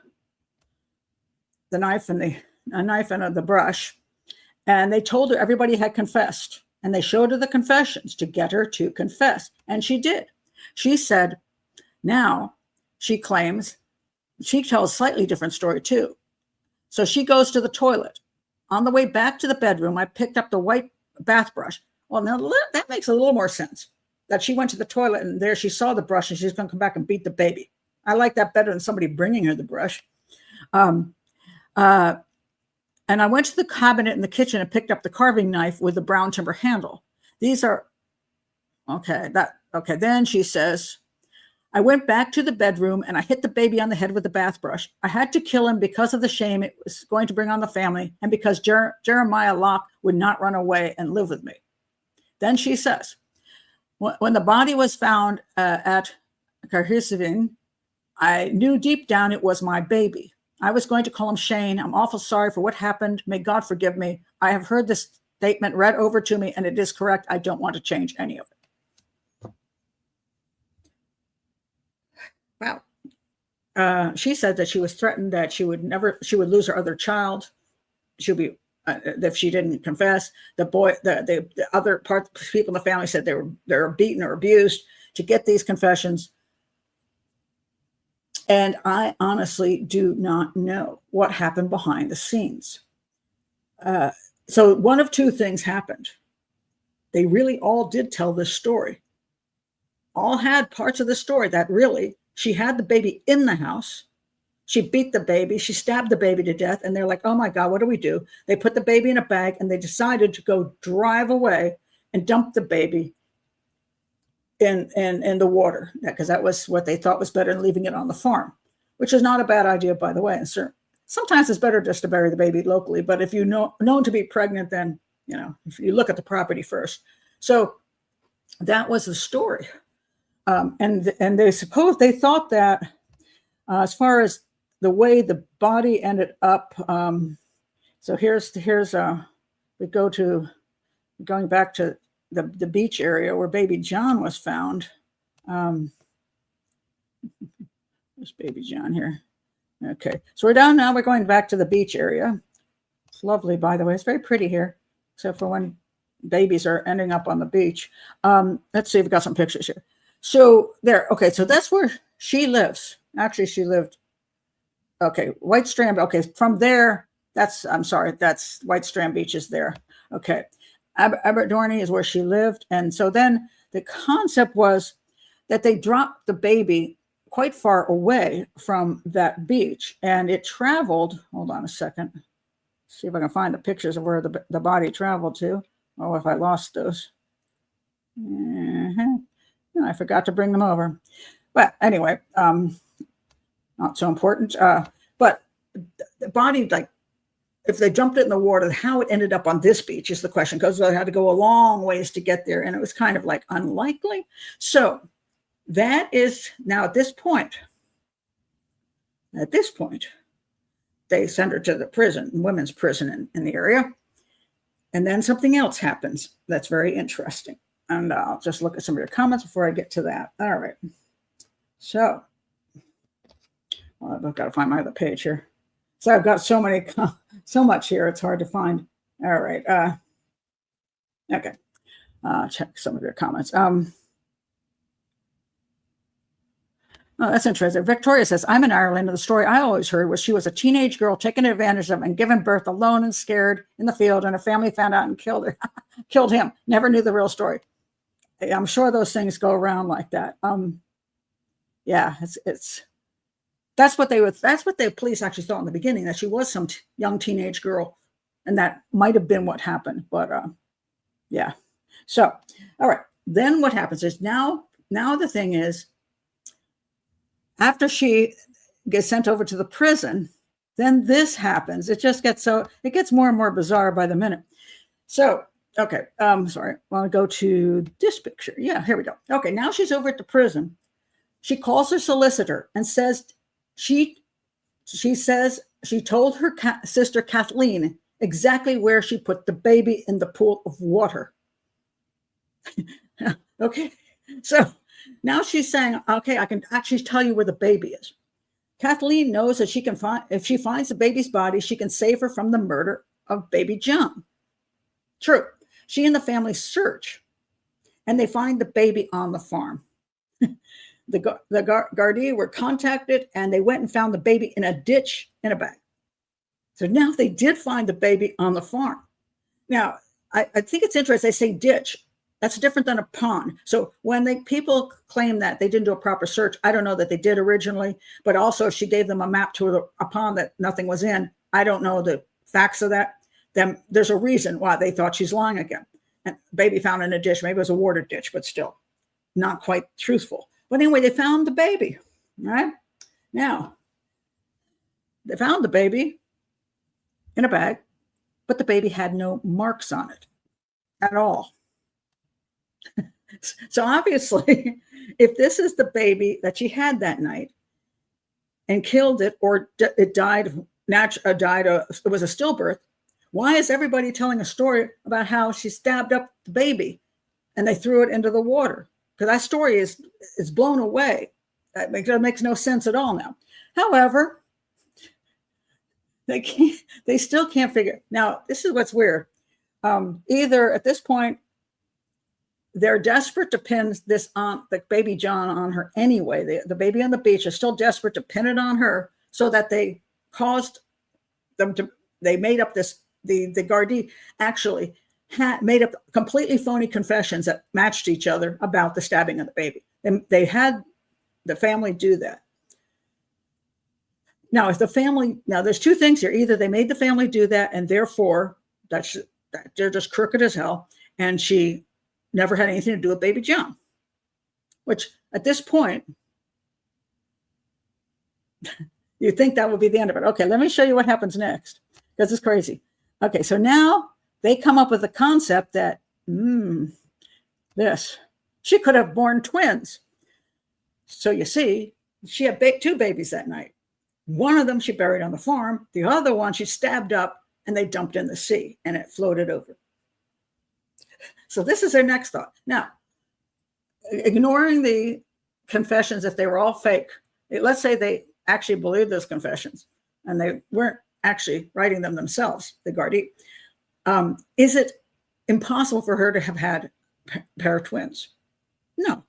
the knife and the brush, and they told her everybody had confessed, and they showed her the confessions to get her to confess, and she did. She said, now she claims, she tells a slightly different story too. So she goes to the toilet. On the way back to the bedroom, I picked up the white bath brush. Well, now that makes a little more sense, that she went to the toilet and there she saw the brush and she's going to come back and beat the baby. I like that better than somebody bringing her the brush. And I went to the cabinet in the kitchen and picked up the carving knife with the brown timber handle. These are, okay. Then she says, I went back to the bedroom and I hit the baby on the head with the bath brush. I had to kill him because of the shame it was going to bring on the family and because Jeremiah Locke would not run away and live with me. Then she says, when the body was found at Caherciveen, I knew deep down it was my baby. I was going to call him Shane. I'm awful sorry for what happened. May God forgive me. I have heard this statement read over to me and it is correct. I don't want to change any of it. Wow. She said that she was threatened that she would lose her other child. She'll be, if she didn't confess. The other people in the family said they were beaten or abused to get these confessions. And I honestly do not know what happened behind the scenes. So one of two things happened. They really all did tell this story. All had parts of the story that really, she had the baby in the house. She beat the baby. She stabbed the baby to death. And they're like, oh my God, what do we do? They put the baby in a bag and they decided to go drive away and dump the baby in the water, because that was what they thought was better than leaving it on the farm, which is not a bad idea, by the way. And sometimes it's better just to bury the baby locally. But if you known to be pregnant, then, if you look at the property first. So that was the story. And they thought that as far as the way the body ended up. So here's we going back to the beach area where baby John was found. There's baby John here. Okay, so we're going back to the beach area. It's lovely, by the way. It's very pretty here, except for when babies are ending up on the beach. Let's see if we got some pictures here. So there, okay, so that's where she lives. Actually, she lived, okay, White Strand, okay, from there, that's White Strand Beach is there. Okay, Aberdorney is where she lived. And so then the concept was that they dropped the baby quite far away from that beach, and it traveled, hold on a second, see if I can find the pictures of where the body traveled to, or if I lost those. I forgot to bring them over. But anyway, not so important. But the body, like, if they dumped it in the water, how it ended up on this beach is the question, because they had to go a long ways to get there, and it was kind of like unlikely. So that is now at this point, they send her to the prison, women's prison in the area. And then something else happens that's very interesting. And I'll just look at some of your comments before I get to that. All right. So I've got to find my other page here. So I've got so much here, it's hard to find. All right. Okay. Check some of your comments. Oh, that's interesting. Victoria says, I'm in Ireland, and the story I always heard was she was a teenage girl taken advantage of and given birth alone and scared in the field, and her family found out and killed her, killed him. Never knew the real story. I'm sure those things go around like that. Yeah, that's what the police actually thought in the beginning, that she was some young teenage girl, and that might have been what happened. But yeah. So, all right. Then what happens is now the thing is, after she gets sent over to the prison, then this happens. It gets more and more bizarre by the minute. So, okay, sorry, I want to go to this picture. Yeah, here we go. Okay, now she's over at the prison. She calls her solicitor and says she says she told her sister Kathleen exactly where she put the baby in the pool of water. Okay, so now she's saying, okay, I can actually tell you where the baby is. Kathleen knows that she can find, if she finds the baby's body, she can save her from the murder of baby John. True. She and the family search, and they find the baby on the farm. The Gardai were contacted, and they went and found the baby in a ditch in a bag. So now they did find the baby on the farm. Now, I think it's interesting. They say ditch. That's different than a pond. So when people claim that they didn't do a proper search, I don't know that they did originally, but also if she gave them a map to a pond that nothing was in, I don't know the facts of that. Then there's a reason why they thought she's lying again. And baby found in a ditch. Maybe it was a water ditch, but still not quite truthful. But anyway, they found the baby, right? Now, they found the baby in a bag, but the baby had no marks on it at all. So obviously, if this is the baby that she had that night and killed it, or it died, it was a stillbirth, why is everybody telling a story about how she stabbed up the baby and they threw it into the water? Because that story is blown away. That makes no sense at all now. However, they still can't figure. Now, this is what's weird. Either at this point, they're desperate to pin this on the baby John on her anyway. The baby on the beach is still desperate to pin it on her, so that they caused them to. They made up this. The Gardai actually made up completely phony confessions that matched each other about the stabbing of the baby. And they had the family do that. Now, if the family, there's two things here. Either they made the family do that, and therefore they're just crooked as hell, and she never had anything to do with baby John, which at this point, you'd think that would be the end of it. Okay, let me show you what happens next, because it's crazy. Okay, so now they come up with the concept that, she could have born twins. So you see, she had two babies that night. One of them she buried on the farm. The other one she stabbed up and they dumped in the sea, and it floated over. So this is their next thought. Now, ignoring the confessions, if they were all fake, let's say they actually believed those confessions and they weren't actually writing them themselves, the Gardai, is it impossible for her to have had a pair of twins? No,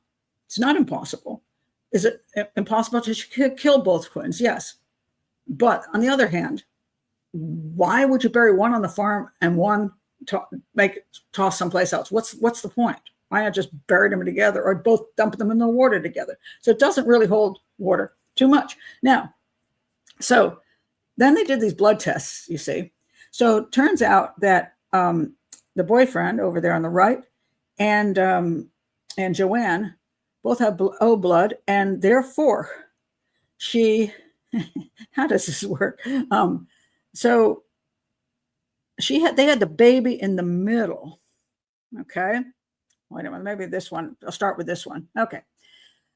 it's not impossible. Is it impossible to kill both twins? Yes. But on the other hand, why would you bury one on the farm and one toss someplace else? What's the point? Why not just bury them together, or both dump them in the water together? So it doesn't really hold water too much. Now, so then they did these blood tests, you see. So it turns out that the boyfriend over there on the right and Joanne both have O blood, and therefore she, how does this work? So they had the baby in the middle. Okay. Wait a minute, maybe this one. I'll start with this one. Okay.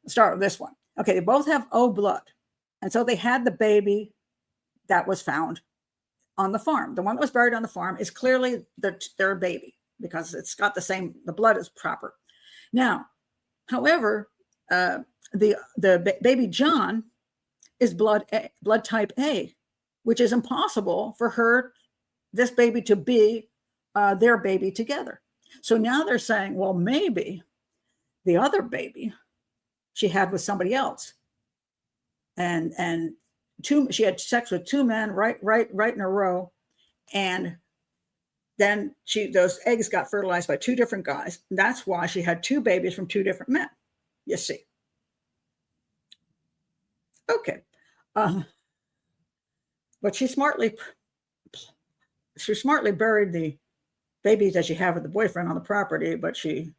I'll start with this one. Okay. They both have O blood. And so they had the baby that was found on the farm. The one that was buried on the farm is clearly their baby, because it's got the blood is proper. Now, however, the baby John is blood type A, which is impossible for this baby to be their baby together. So now they're saying, well, maybe the other baby she had with somebody else, and she had sex with two men right in a row, and then those eggs got fertilized by two different guys. And that's why she had two babies from two different men. You see. Okay. But she smartly buried the babies that she had with the boyfriend on the property, but she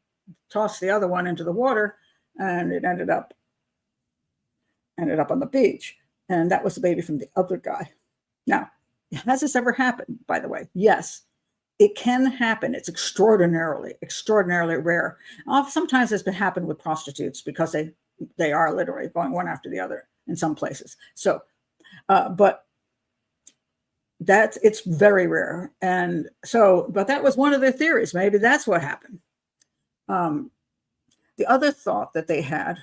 tossed the other one into the water, and it ended up on the beach. And that was the baby from the other guy. Now, has this ever happened, by the way? Yes, it can happen. It's extraordinarily rare. Sometimes it's been happened with prostitutes, because they are literally going one after the other in some places. So, but it's very rare. And so, but that was one of their theories. Maybe that's what happened. The other thought that they had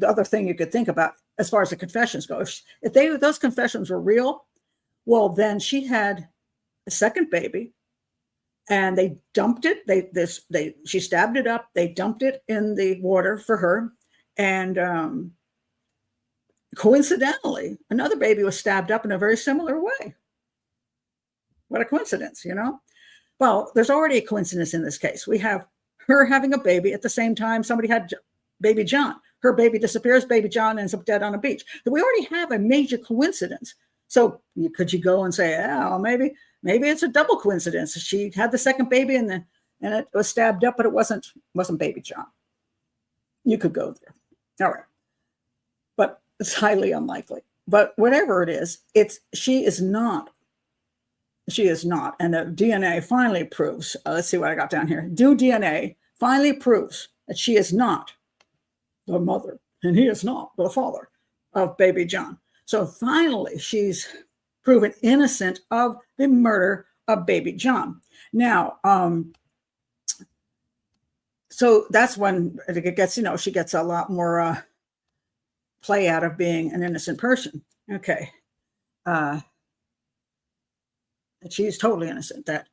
the other thing you could think about as far as the confessions go. If those confessions were real, well, then she had a second baby, and they dumped it. She stabbed it up. They dumped it in the water for her, and coincidentally, another baby was stabbed up in a very similar way. What a coincidence, you know? Well, there's already a coincidence in this case. We have her having a baby at the same time somebody had baby John. Her baby disappears, baby John ends up dead on a beach. But we already have a major coincidence. So could you go and say, oh, maybe it's a double coincidence? She had the second baby and it was stabbed up, but it wasn't baby John. You could go there. All right. But it's highly unlikely. But whatever it is, she is not. And the DNA finally proves, let's see what I got down here. Due DNA finally proves that she is not the mother and he is not the father of baby John. So finally, she's proven innocent of the murder of baby John. Now, so that's when it gets, she gets a lot more play out of being an innocent person. Okay. She's totally innocent. That,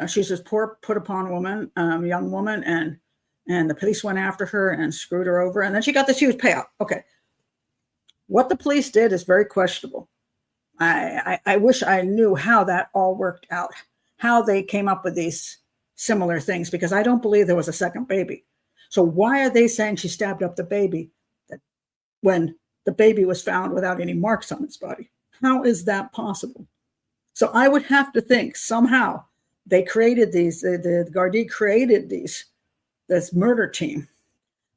she's this poor put upon woman, young woman, and the police went after her and screwed her over. And then she got this huge payout. Okay. What the police did is very questionable. I wish I knew how that all worked out, how they came up with these similar things, because I don't believe there was a second baby. So why are they saying she stabbed up the baby when the baby was found without any marks on its body? How is that possible? So I would have to think somehow they created these, the Gardai created this murder team,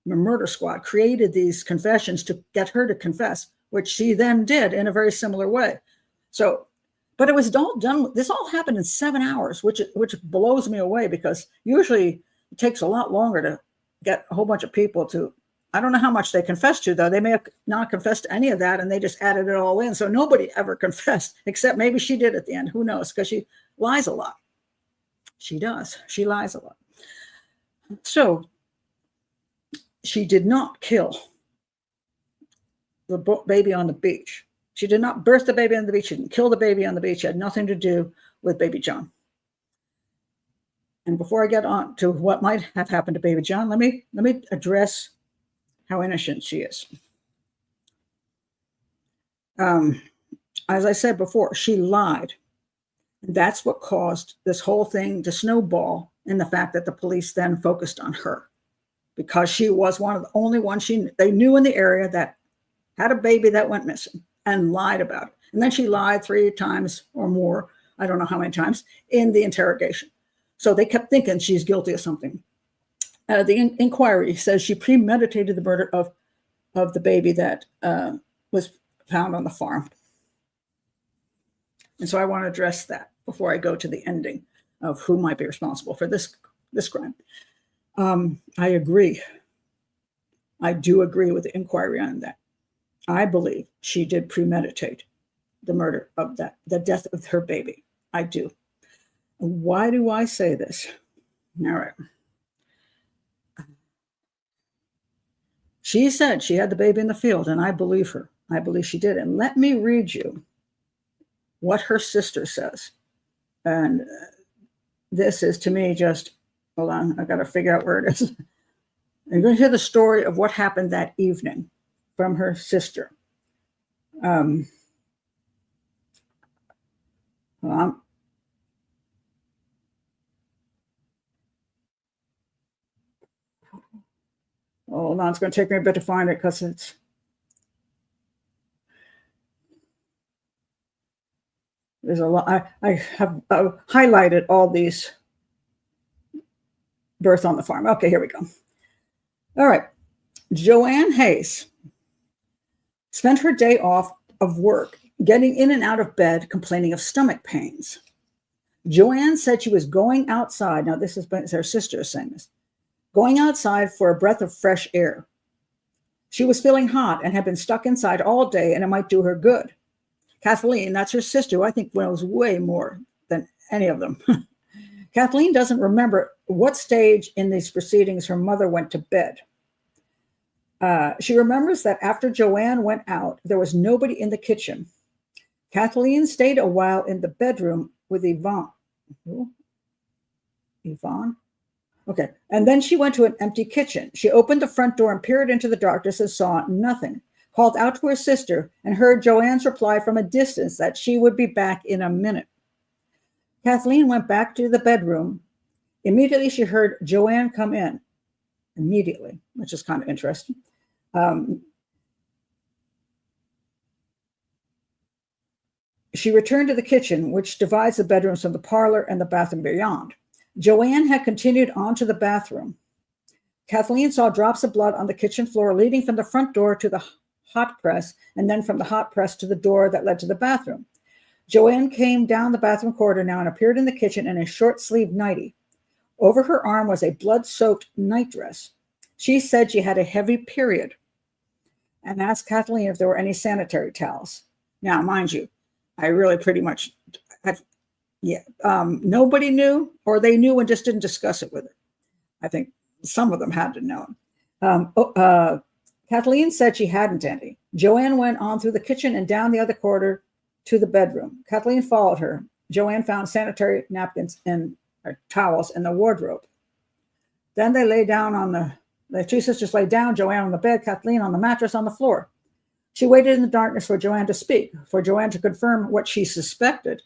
the murder squad created these confessions to get her to confess, which she then did in a very similar way. So, but it was all done, this all happened in 7 hours, which blows me away, because usually it takes a lot longer to get a whole bunch of people to, I don't know how much they confessed to, though. They may have not confessed to any of that, and they just added it all in. So nobody ever confessed, except maybe she did at the end. Who knows? Because she lies a lot. She does. She lies a lot. So she did not kill the baby on the beach. She did not birth the baby on the beach. She didn't kill the baby on the beach. It had nothing to do with baby John. And before I get on to what might have happened to baby John, let me address how innocent she is. As I said before, she lied. And that's what caused this whole thing to snowball, in the fact that the police then focused on her, because she was one of the only ones they knew in the area that had a baby that went missing, and lied about it. And then she lied 3 times or more, I don't know how many times, in the interrogation. So they kept thinking she's guilty of something. The inquiry says she premeditated the murder of the baby that was found on the farm. And so I want to address that before I go to the ending of who might be responsible for this crime. I agree. I do agree with the inquiry on that. I believe she did premeditate the murder of the death of her baby. I do. Why do I say this? All right. She said she had the baby in the field, and I believe her. I believe she did. And let me read you what her sister says. And this is, to me, just, hold on, I got to figure out where it is. You're going to hear the story of what happened that evening from her sister. Hold on, it's going to take me a bit to find it, because there's a lot. I have highlighted all these birth on the farm. Okay, here we go. All right. Joanne Hayes spent her day off of work, getting in and out of bed, complaining of stomach pains. Joanne said she was going outside. Now, this is her sister saying this. Going outside for a breath of fresh air. She was feeling hot and had been stuck inside all day, and it might do her good. Kathleen, that's her sister, who I think knows way more than any of them. Kathleen doesn't remember what stage in these proceedings her mother went to bed. She remembers that after Joanne went out, there was nobody in the kitchen. Kathleen stayed a while in the bedroom with Yvonne. Yvonne? Okay. And then she went to an empty kitchen. She opened the front door and peered into the darkness and saw nothing. Called out to her sister and heard Joanne's reply from a distance that she would be back in a minute. Kathleen went back to the bedroom. Immediately, she heard Joanne come in. Immediately, which is kind of interesting. She returned to the kitchen, which divides the bedrooms from the parlor and the bathroom beyond. Joanne had continued on to the bathroom. Kathleen saw drops of blood on the kitchen floor leading from the front door to the hot press, and then from the hot press to the door that led to the bathroom. Joanne came down the bathroom corridor now and appeared in the kitchen in a short-sleeved nightie. Over her arm was a blood-soaked nightdress. She said she had a heavy period and asked Kathleen if there were any sanitary towels. Now, mind you, I really pretty much, nobody knew, or they knew and just didn't discuss it with her. I think some of them had to know. Kathleen said she hadn't any. Joanne went on through the kitchen and down the other corridor to the bedroom. Kathleen followed her. Joanne found sanitary napkins and towels in the wardrobe. Then they lay down on the two sisters lay down, Joanne on the bed, Kathleen on the mattress on the floor. She waited in the darkness for Joanne to speak, for Joanne to confirm what she suspected,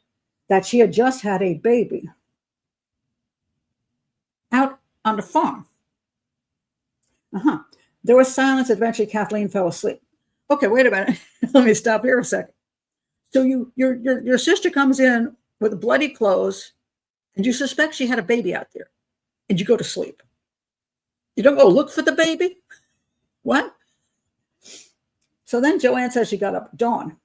that she had just had a baby out on the farm. There was silence. Eventually, Kathleen fell asleep. Okay, wait a minute. Let me stop here a second. So your sister comes in with bloody clothes, and you suspect she had a baby out there, and you go to sleep. You don't go look for the baby? What? So then Joanne says she got up at dawn,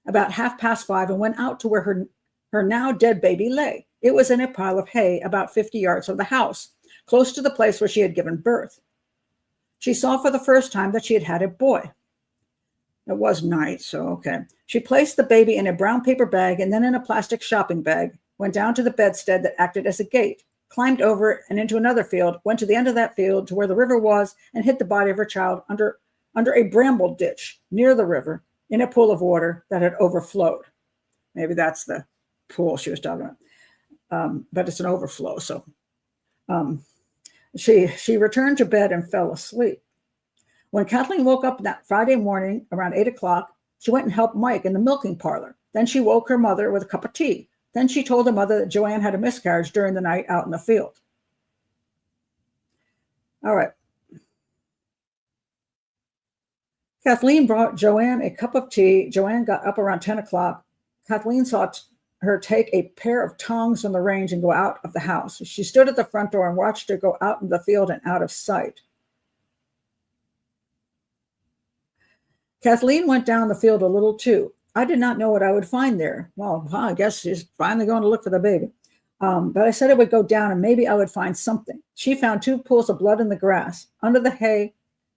about 5:30, and went out to where her now dead baby lay. It was in a pile of hay about 50 yards from the house, close to the place where she had given birth. She saw for the first time that she had had a boy. It was night, so okay. She placed the baby in a brown paper bag and then in a plastic shopping bag, went down to the bedstead that acted as a gate, climbed over it and into another field, went to the end of that field to where the river was, and hid the body of her child under a bramble ditch near the river in a pool of water that had overflowed. Maybe that's the pool she was talking about, but it's an overflow. So she returned to bed and fell asleep. When Kathleen woke up that Friday morning around 8 o'clock, she went and helped Mike in the milking parlor. Then she woke her mother with a cup of tea. Then she told her mother that Joanne had a miscarriage during the night out in the field. All right. Kathleen brought Joanne a cup of tea. Joanne got up around 10 o'clock. Kathleen saw her take a pair of tongs from the range and go out of the house. She stood at the front door and watched her go out in the field and out of sight. Kathleen went down the field a little too. I did not know what I would find there. Well, I guess she's finally going to look for the baby. But I said I would go down and maybe I would find something. She found 2 pools of blood in the grass. Under the hay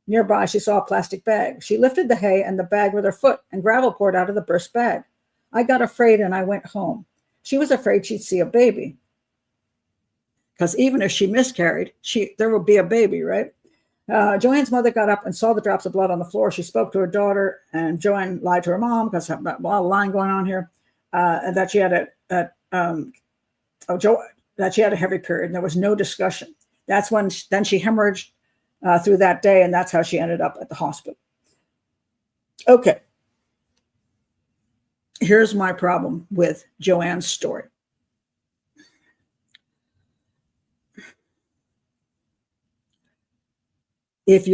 nearby, she saw a plastic bag. She lifted the hay and the bag with her foot, and gravel poured out of the burst bag. I got afraid and I went home. She was afraid she'd see a baby. Because even if she miscarried, there would be a baby, right? Joanne's mother got up and saw the drops of blood on the floor. She spoke to her daughter, and Joanne lied to her mom because there's a lot of lying going on here, and that she had that she had a heavy period, and there was no discussion. That's when then she hemorrhaged through that day, and that's how she ended up at the hospital. Okay. Here's my problem with Joanne's story. If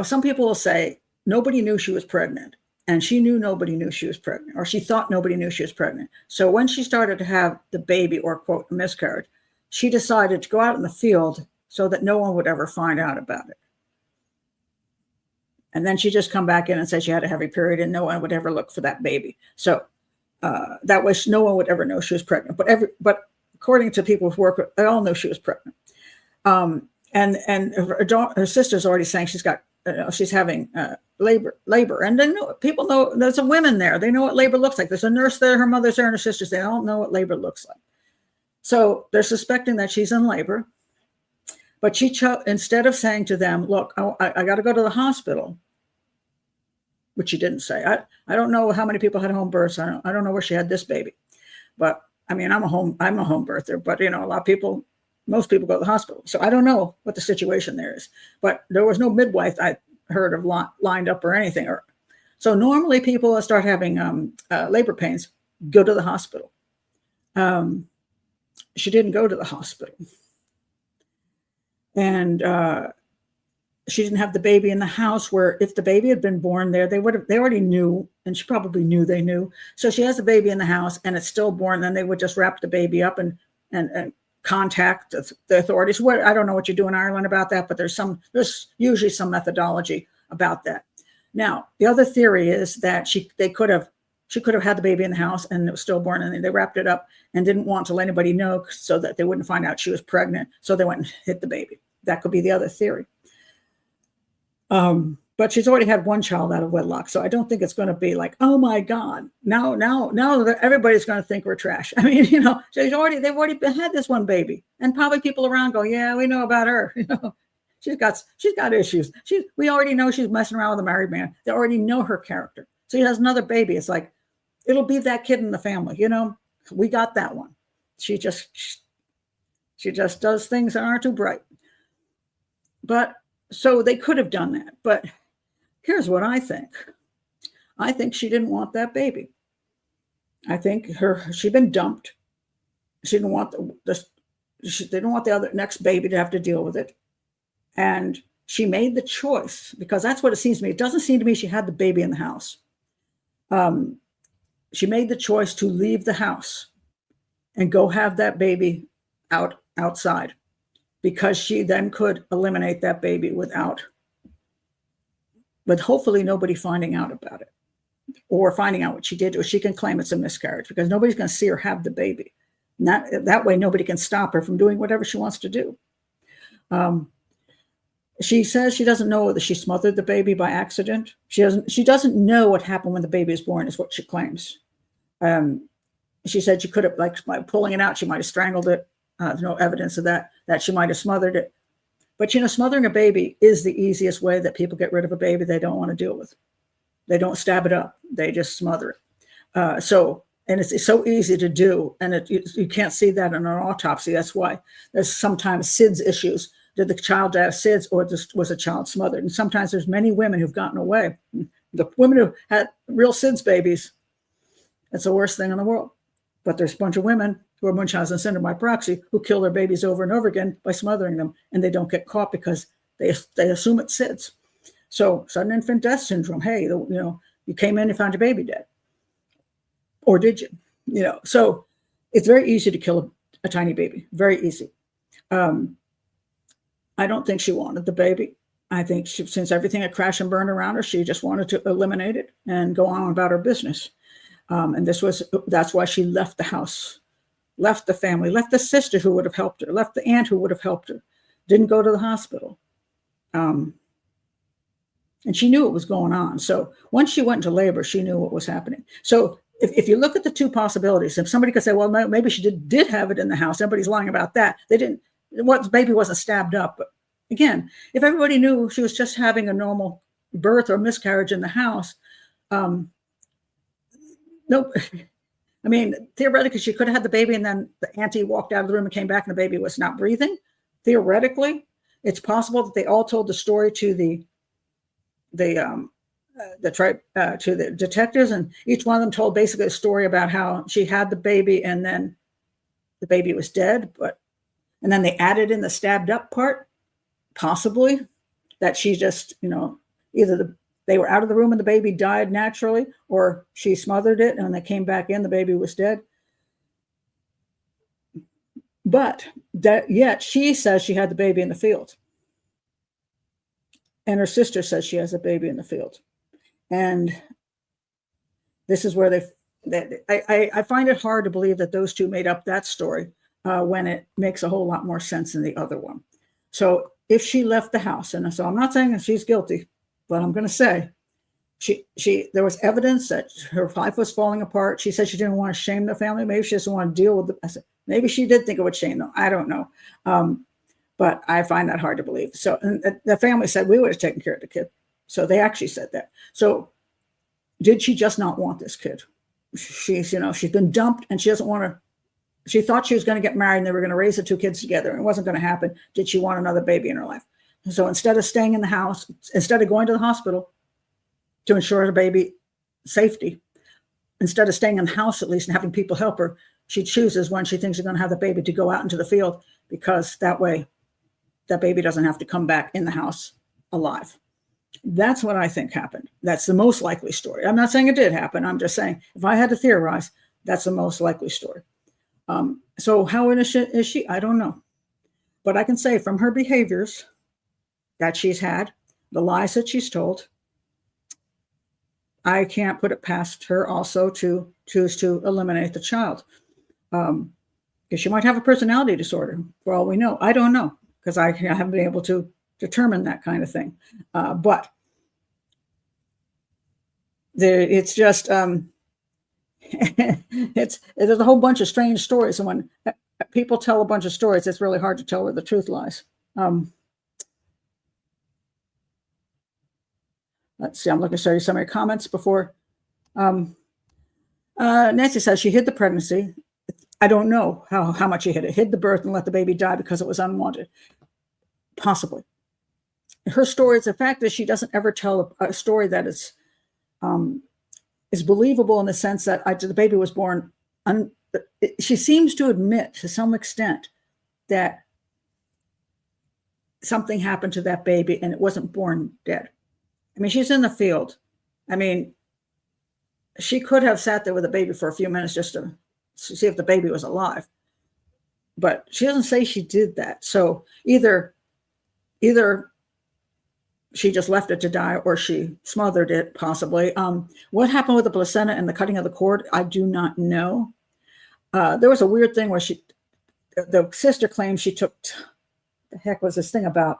some people will say nobody knew she was pregnant, and she knew nobody knew she was pregnant, or she thought nobody knew she was pregnant. So when she started to have the baby, or quote, a miscarriage, she decided to go out in the field so that no one would ever find out about it. And then she just come back in and say she had a heavy period and no one would ever look for that baby. So that way no one would ever know she was pregnant. But according to people who work with, they all knew she was pregnant. And her sister's already saying she's having labor. And then people know there's a women there. They know what labor looks like. There's a nurse there, her mother's there, and her sisters. They don't know what labor looks like. So they're suspecting that she's in labor. But she chose, instead of saying to them, look, I got to go to the hospital, which she didn't say. I don't know how many people had home births. I don't know where she had this baby. But I mean, I'm a home birther, but you know, a lot of people, most people go to the hospital. So I don't know what the situation there is. But there was no midwife I heard of lined up or anything. So normally people that start having labor pains go to the hospital. She didn't go to the hospital. And she didn't have the baby in the house, where if the baby had been born there, they already knew, and she probably knew they knew. So she has the baby in the house and it's stillborn, then they would just wrap the baby up and contact the authorities. I don't know what you do in Ireland about that, but there's usually some methodology about that. Now, the other theory is that she could have had the baby in the house and it was stillborn, and they wrapped it up and didn't want to let anybody know so that they wouldn't find out she was pregnant. So they went and hit the baby. That could be the other theory. But she's already had one child out of wedlock. So I don't think it's going to be like, oh my God, now everybody's going to think we're trash. I mean, you know, they've already had this one baby, and probably people around go, yeah, we know about her. You know, she's got issues. We already know she's messing around with a married man. They already know her character. So she has another baby. It's like, it'll be that kid in the family. You know, we got that one. She just does things that aren't too bright. But so they could have done that. But here's what I think. I think she didn't want that baby. I think she'd been dumped. She didn't want they didn't want the other next baby to have to deal with it. And she made the choice, because that's what it seems to me. It doesn't seem to me she had the baby in the house. She made the choice to leave the house and go have that baby outside, because she then could eliminate that baby with hopefully nobody finding out about it or finding out what she did, or she can claim it's a miscarriage, because nobody's going to see her have the baby. That way, nobody can stop her from doing whatever she wants to do. She says she doesn't know whether she smothered the baby by accident. She doesn't know what happened when the baby is born, is what she claims. She said she could have, like, by pulling it out, she might have strangled it. There's no evidence of that she might have smothered it. But, you know, smothering a baby is the easiest way that people get rid of a baby they don't want to deal with. They don't stab it up. They just smother it. And it's so easy to do. And you can't see that in an autopsy. That's why there's sometimes SIDS issues. Did the child die of SIDS, or just was a child smothered? And sometimes there's many women who've gotten away. The women who had real SIDS babies, it's the worst thing in the world. But there's a bunch of women who are Munchausen syndrome by proxy who kill their babies over and over again by smothering them, and they don't get caught because they assume it's SIDS. So sudden infant death syndrome. Hey, you know, you came in and found your baby dead, or did you? You know, so it's very easy to kill a tiny baby. Very easy. I don't think she wanted the baby. I think since everything had crashed and burned around her, she just wanted to eliminate it and go on about her business. And that's why she left the house, left the family, left the sister who would have helped her, left the aunt who would have helped her, didn't go to the hospital. And she knew what was going on. So once she went into labor, she knew what was happening. So if you look at the two possibilities, if somebody could say, well, no, maybe she did have it in the house. Everybody's lying about that. They didn't. What baby wasn't stabbed up. But again, if everybody knew she was just having a normal birth or miscarriage in the house, nope. I mean, theoretically, she could have had the baby, and then the auntie walked out of the room and came back, and the baby was not breathing. Theoretically, it's possible that they all told the story to the detectives, and each one of them told basically a story about how she had the baby and then the baby was dead, and then they added in the stabbed up part, possibly that she just, you know, either they were out of the room and the baby died naturally, or she smothered it and when they came back in, the baby was dead. But yet she says she had the baby in the field. And her sister says she has a baby in the field. And this is where I find it hard to believe that those two made up that story when it makes a whole lot more sense than the other one. So if she left the house, and so I'm not saying that she's guilty, but I'm going to say there was evidence that her life was falling apart. She said she didn't want to shame the family. Maybe she doesn't want to deal with it. I said, maybe she did think it would shame them. I don't know. but I find that hard to believe. So and the family said we would have taken care of the kid. So they actually said that. So did she just not want this kid? She's been dumped and she doesn't want to. She thought she was going to get married and they were going to raise the two kids together. And it wasn't going to happen. Did she want another baby in her life? So instead of staying in the house, instead of going to the hospital to ensure the baby safety, instead of staying in the house at least and having people help her, she chooses when she thinks she's going to have the baby to go out into the field, because that way that baby doesn't have to come back in the house alive. That's what I think happened. That's the most likely story. I'm not saying it did happen. I'm just saying if I had to theorize, that's the most likely story. So how innocent is she? I don't know. But I can say from her behaviors that she's had, the lies that she's told, I can't put it past her also to choose to eliminate the child. Because she might have a personality disorder, for all we know. I don't know, because I haven't been able to determine that kind of thing. But it's just, there's a whole bunch of strange stories. And when people tell a bunch of stories, it's really hard to tell where the truth lies. Let's see, I'm looking to show you some of your comments before. Nancy says she hid the pregnancy. I don't know how much she hid it. Hid the birth and let the baby die because it was unwanted. Possibly. Her story is the fact that she doesn't ever tell a story that is believable in the sense that the baby was born. She seems to admit to some extent that something happened to that baby and it wasn't born dead. I mean, she's in the field. I mean, she could have sat there with the baby for a few minutes just to see if the baby was alive. But she doesn't say she did that. So either she just left it to die or she smothered it, possibly. What happened with the placenta and the cutting of the cord, I do not know. There was a weird thing where the sister claims she took, the heck was this thing about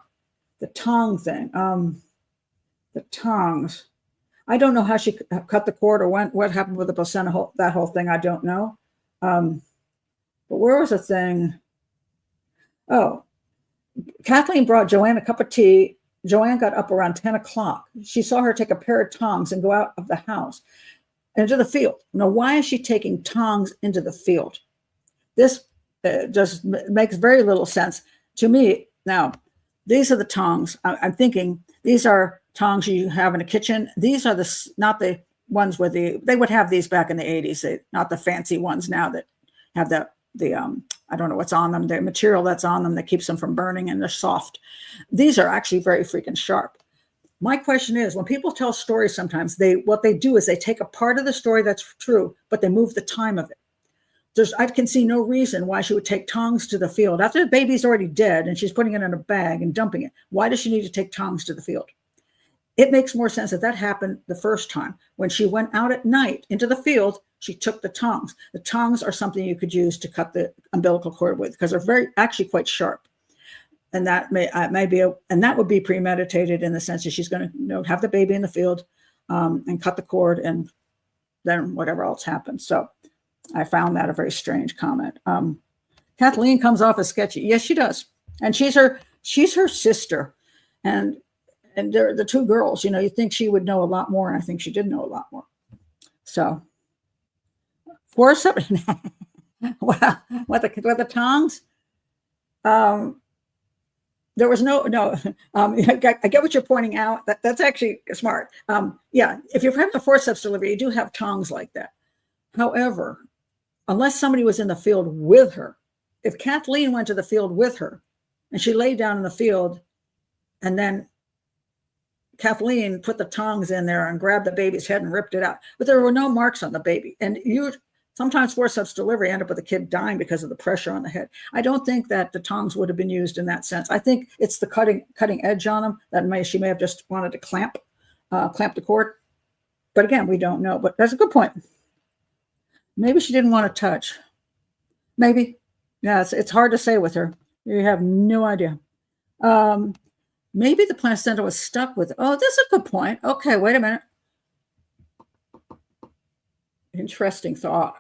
the tongue thing? The tongs. I don't know how she cut the cord or what happened with the placenta, that whole thing. I don't know. But where was the thing? Oh, Kathleen brought Joanne a cup of tea. Joanne got up around 10 o'clock. She saw her take a pair of tongs and go out of the house into the field. Now, why is she taking tongs into the field? This just makes very little sense to me. Now, these are the tongs. I'm thinking these are tongs you have in a kitchen. These are not the ones where they would have these back in the 80s, not the fancy ones now that have the I don't know what's on them, the material that's on them that keeps them from burning, and they're soft. These are actually very freaking sharp. My question is, when people tell stories, sometimes what they do is they take a part of the story that's true, but they move the time of it. I can see no reason why she would take tongs to the field after the baby's already dead and she's putting it in a bag and dumping it. Why does she need to take tongs to the field? It makes more sense that happened the first time. When she went out at night into the field, she took the tongs. The tongs are something you could use to cut the umbilical cord with because they're actually quite sharp. And that that would be premeditated in the sense that she's going to have the baby in the field and cut the cord, and then whatever else happens. So I found that a very strange comment. Kathleen comes off as sketchy. Yes, she does. And she's her sister. And they're the two girls. You think she would know a lot more, and I think she did know a lot more. So for something, well, with the tongs, there was no. I get what you're pointing out. That's actually smart. Yeah, if you're having a forceps delivery, you do have tongs like that. However, unless somebody was in the field with her, if Kathleen went to the field with her, and she laid down in the field, and then Kathleen put the tongs in there and grabbed the baby's head and ripped it out. But there were no marks on the baby. And sometimes forceps delivery end up with a kid dying because of the pressure on the head. I don't think that the tongs would have been used in that sense. I think it's the cutting edge on them that she may have just wanted to clamp the cord. But again, we don't know. But that's a good point. Maybe she didn't want to touch. Maybe. Yeah, it's hard to say with her. You have no idea. Maybe the placenta was stuck with it. Oh, that's a good point. Okay, wait a minute. Interesting thought.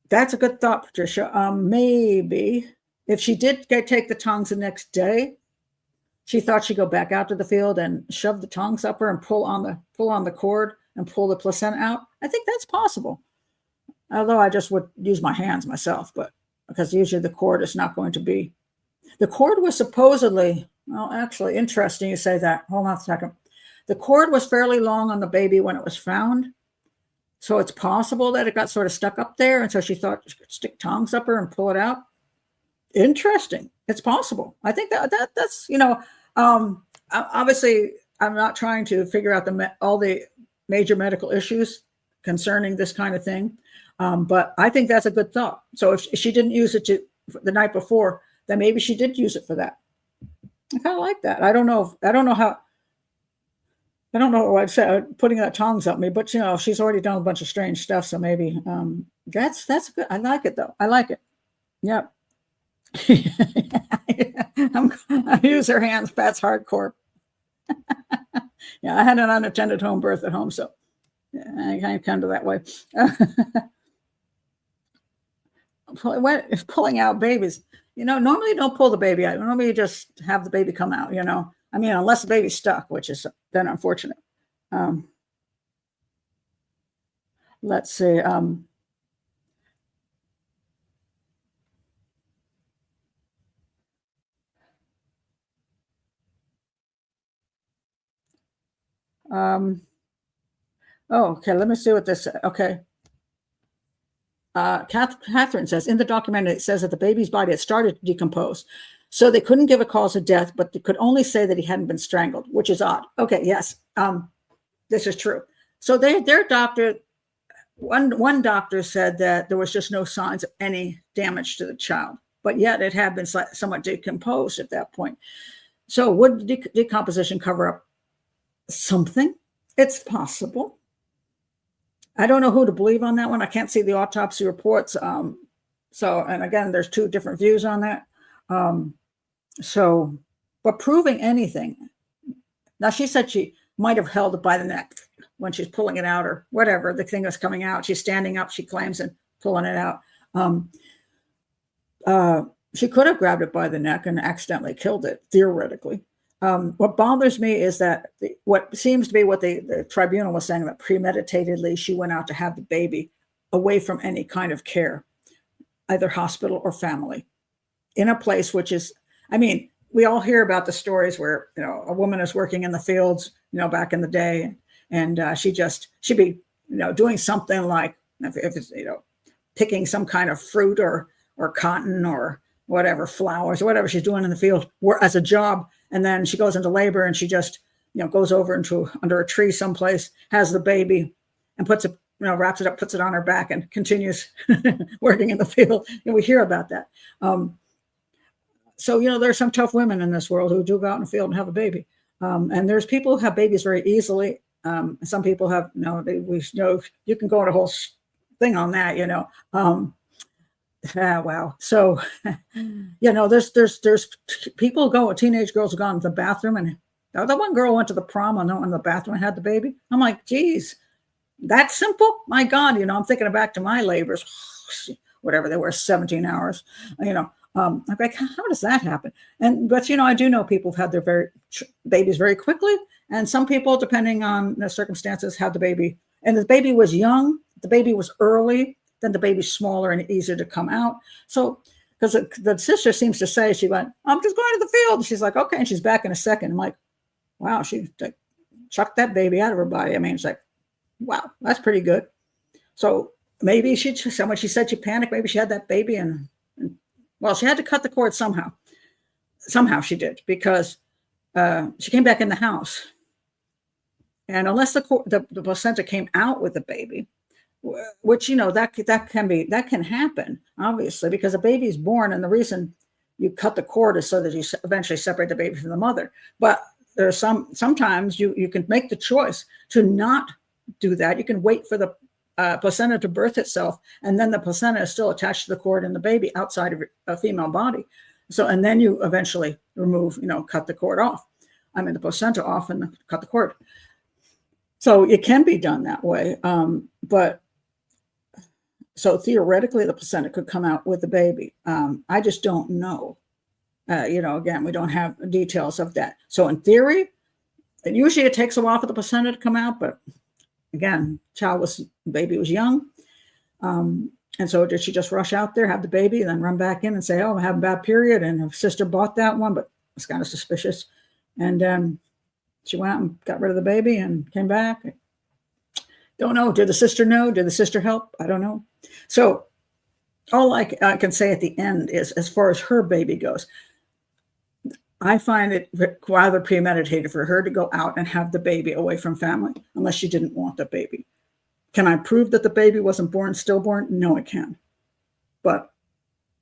That's a good thought, Patricia. Maybe if she did take the tongs the next day, she thought she'd go back out to the field and shove the tongs up her and pull on the cord and pull the placenta out. I think that's possible. Although I just would use my hands myself, but because usually the cord is not going to be. The cord was supposedly, well, actually, interesting you say that. Hold on a second. The cord was fairly long on the baby when it was found. So it's possible that it got sort of stuck up there. And so she thought she could stick tongs up her and pull it out. Interesting. It's possible. I think that's, obviously I'm not trying to figure out all the major medical issues concerning this kind of thing. But I think that's a good thought. So if she didn't use it the night before, then maybe she did use it for that. I kind of like that. I don't know what I'd say, putting that tongs up me, but she's already done a bunch of strange stuff. So maybe that's good. I like it though. I like it. Yep. I use her hands. That's hardcore. Yeah, I had an unattended home birth at home, so I kind of come to that way. Pulling out babies. Normally you don't pull the baby out. Normally you just have the baby come out, I mean, unless the baby's stuck, which is then unfortunate. Let's see. Okay, let me see what this, okay. Catherine says, in the documentary, it says that the baby's body had started to decompose. So they couldn't give a cause of death, but they could only say that he hadn't been strangled, which is odd. Okay, yes, this is true. So their doctor, one doctor said that there was just no signs of any damage to the child, but yet it had been somewhat decomposed at that point. So would decomposition cover up something? It's possible. I don't know who to believe on that one. I can't see the autopsy reports. And again, there's two different views on that. But proving anything. Now, she said she might have held it by the neck when she's pulling it out or whatever. The thing was coming out. She's standing up, she claims, and pulling it out. She could have grabbed it by the neck and accidentally killed it, theoretically. What bothers me is that what seems to be what the tribunal was saying, that premeditatedly she went out to have the baby away from any kind of care, either hospital or family, in a place which is, I mean, we all hear about the stories where, a woman is working in the fields, back in the day, and she'd be, doing something like, if it's, picking some kind of fruit or cotton or whatever, flowers or whatever she's doing in the field as a job. And then she goes into labor and she just, goes over under a tree someplace, has the baby and puts it, wraps it up, puts it on her back and continues working in the field. And we hear about that. So, there's some tough women in this world who do go out in the field and have a baby. And there's people who have babies very easily. Some people have, you can go on a whole thing on that, wow. So, there's people teenage girls have gone to the bathroom, and the one girl went to the prom and went in the bathroom and had the baby. I'm like, geez, that simple? My God, I'm thinking back to my labors, whatever they were, 17 hours, I'm like, how does that happen? But I do know people have had their babies very quickly. And some people, depending on the circumstances, have the baby, and the baby was young, the baby was early, then the baby's smaller and easier to come out. So, because the sister seems to say, she went, I'm just going to the field. She's like, okay. And she's back in a second. I'm like, wow, she chucked that baby out of her body. I mean, it's like, wow, that's pretty good. So maybe she said she panicked. Maybe she had that baby and well, she had to cut the cord somehow. Somehow she did, because she came back in the house. And unless the placenta came out with the baby, which, that can happen, obviously, because a baby is born, and the reason you cut the cord is so that you eventually separate the baby from the mother. But there's sometimes you can make the choice to not do that. You can wait for the placenta to birth itself, and then the placenta is still attached to the cord and the baby outside of a female body. So, and then you eventually remove, cut the cord off. The placenta off and cut the cord. So it can be done that way. But So theoretically, the placenta could come out with the baby. I just don't know. Again, we don't have details of that. So in theory, usually it takes a while for the placenta to come out, but again, baby was young. And so did she just rush out there, have the baby, and then run back in and say, oh, I'm having a bad period, and her sister bought that one, but it's kind of suspicious. And she went out and got rid of the baby and came back. Don't know. Did the sister know? Did the sister help? I don't know. So all I can say at the end is, as far as her baby goes, I find it rather premeditated for her to go out and have the baby away from family, unless she didn't want the baby. Can I prove that the baby wasn't born stillborn? No, I can. But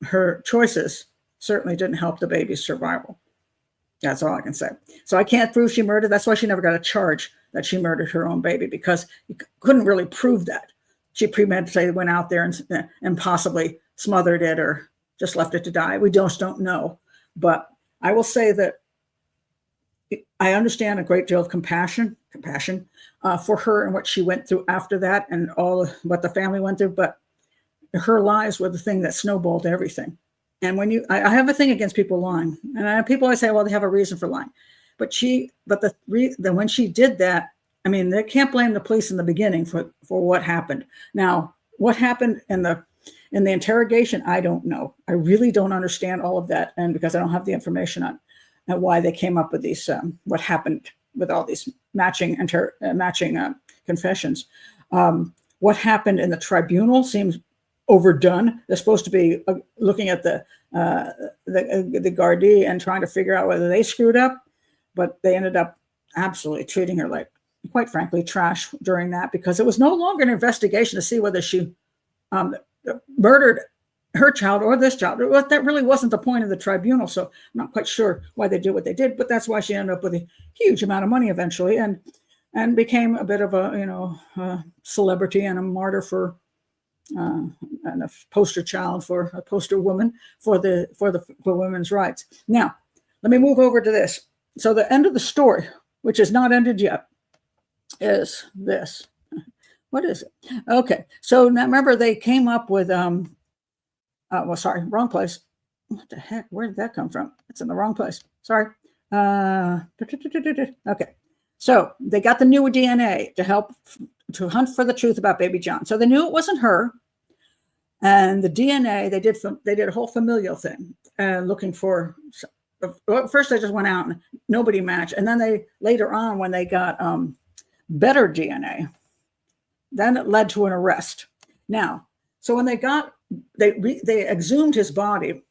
her choices certainly didn't help the baby's survival. That's all I can say. So I can't prove she murdered. That's why she never got a charge that she murdered her own baby, because you couldn't really prove that. She premeditated, went out there and possibly smothered it or just left it to die. We just don't know. But I will say that I understand a great deal of compassion for her and what she went through after that and all what the family went through. But her lies were the thing that snowballed everything. And when I have a thing against people lying, and people always say, well, they have a reason for lying. But when she did that, I mean, they can't blame the police in the beginning for what happened. Now, what happened in the interrogation, I don't know. I really don't understand all of that, and because I don't have the information on why they came up with these, what happened with all these matching confessions. What happened in the tribunal seems overdone. They're supposed to be looking at the Gardai and trying to figure out whether they screwed up, but they ended up absolutely treating her like, quite frankly, trash during that, because it was no longer an investigation to see whether she murdered her child or this child. That really wasn't the point of the tribunal. So I'm not quite sure why they did what they did, but that's why she ended up with a huge amount of money eventually, and became a bit of a celebrity and a martyr for and a poster child, for a poster woman for women's rights. Now, let me move over to this. So the end of the story, which is not ended yet, is this. What is it? Okay, so now remember they came up with sorry, wrong place. What the heck? Where did that come from? It's in the wrong place. Sorry. Okay, so they got the new DNA to help to hunt for the truth about baby John. So they knew it wasn't her, and the DNA they did a whole familial thing, looking for. First, they just went out and nobody matched, and then they later on, when they got better DNA, then it led to an arrest. Now, so when they exhumed his body,